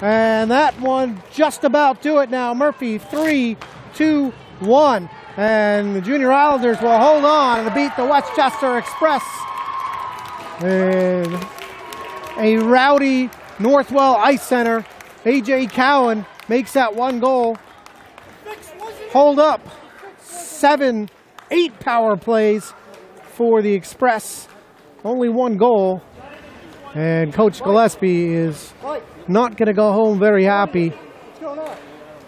And that one just about do it now. Murphy, 3, 2, 1. And the Junior Islanders will hold on to beat the Westchester Express. And a rowdy Northwell Ice Center. AJ Cowan makes that 1 goal. Hold up 7, 8 power plays for the Express. Only 1 goal. And Coach Gillespie is not going to go home very happy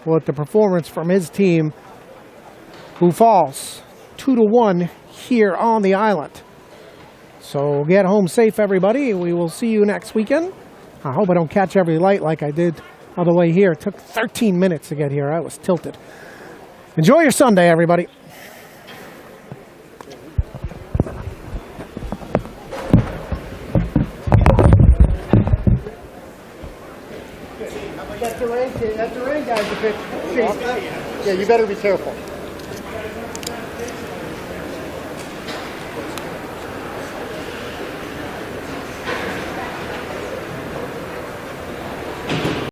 with the performance from his team, who falls 2-1 here on the island. So get home safe, everybody. We will see you next weekend. I hope I don't catch every light like I did on the way here. It took 13 minutes to get here. I was tilted. Enjoy your Sunday, everybody. That's the rain, guys. Yeah, you better be careful.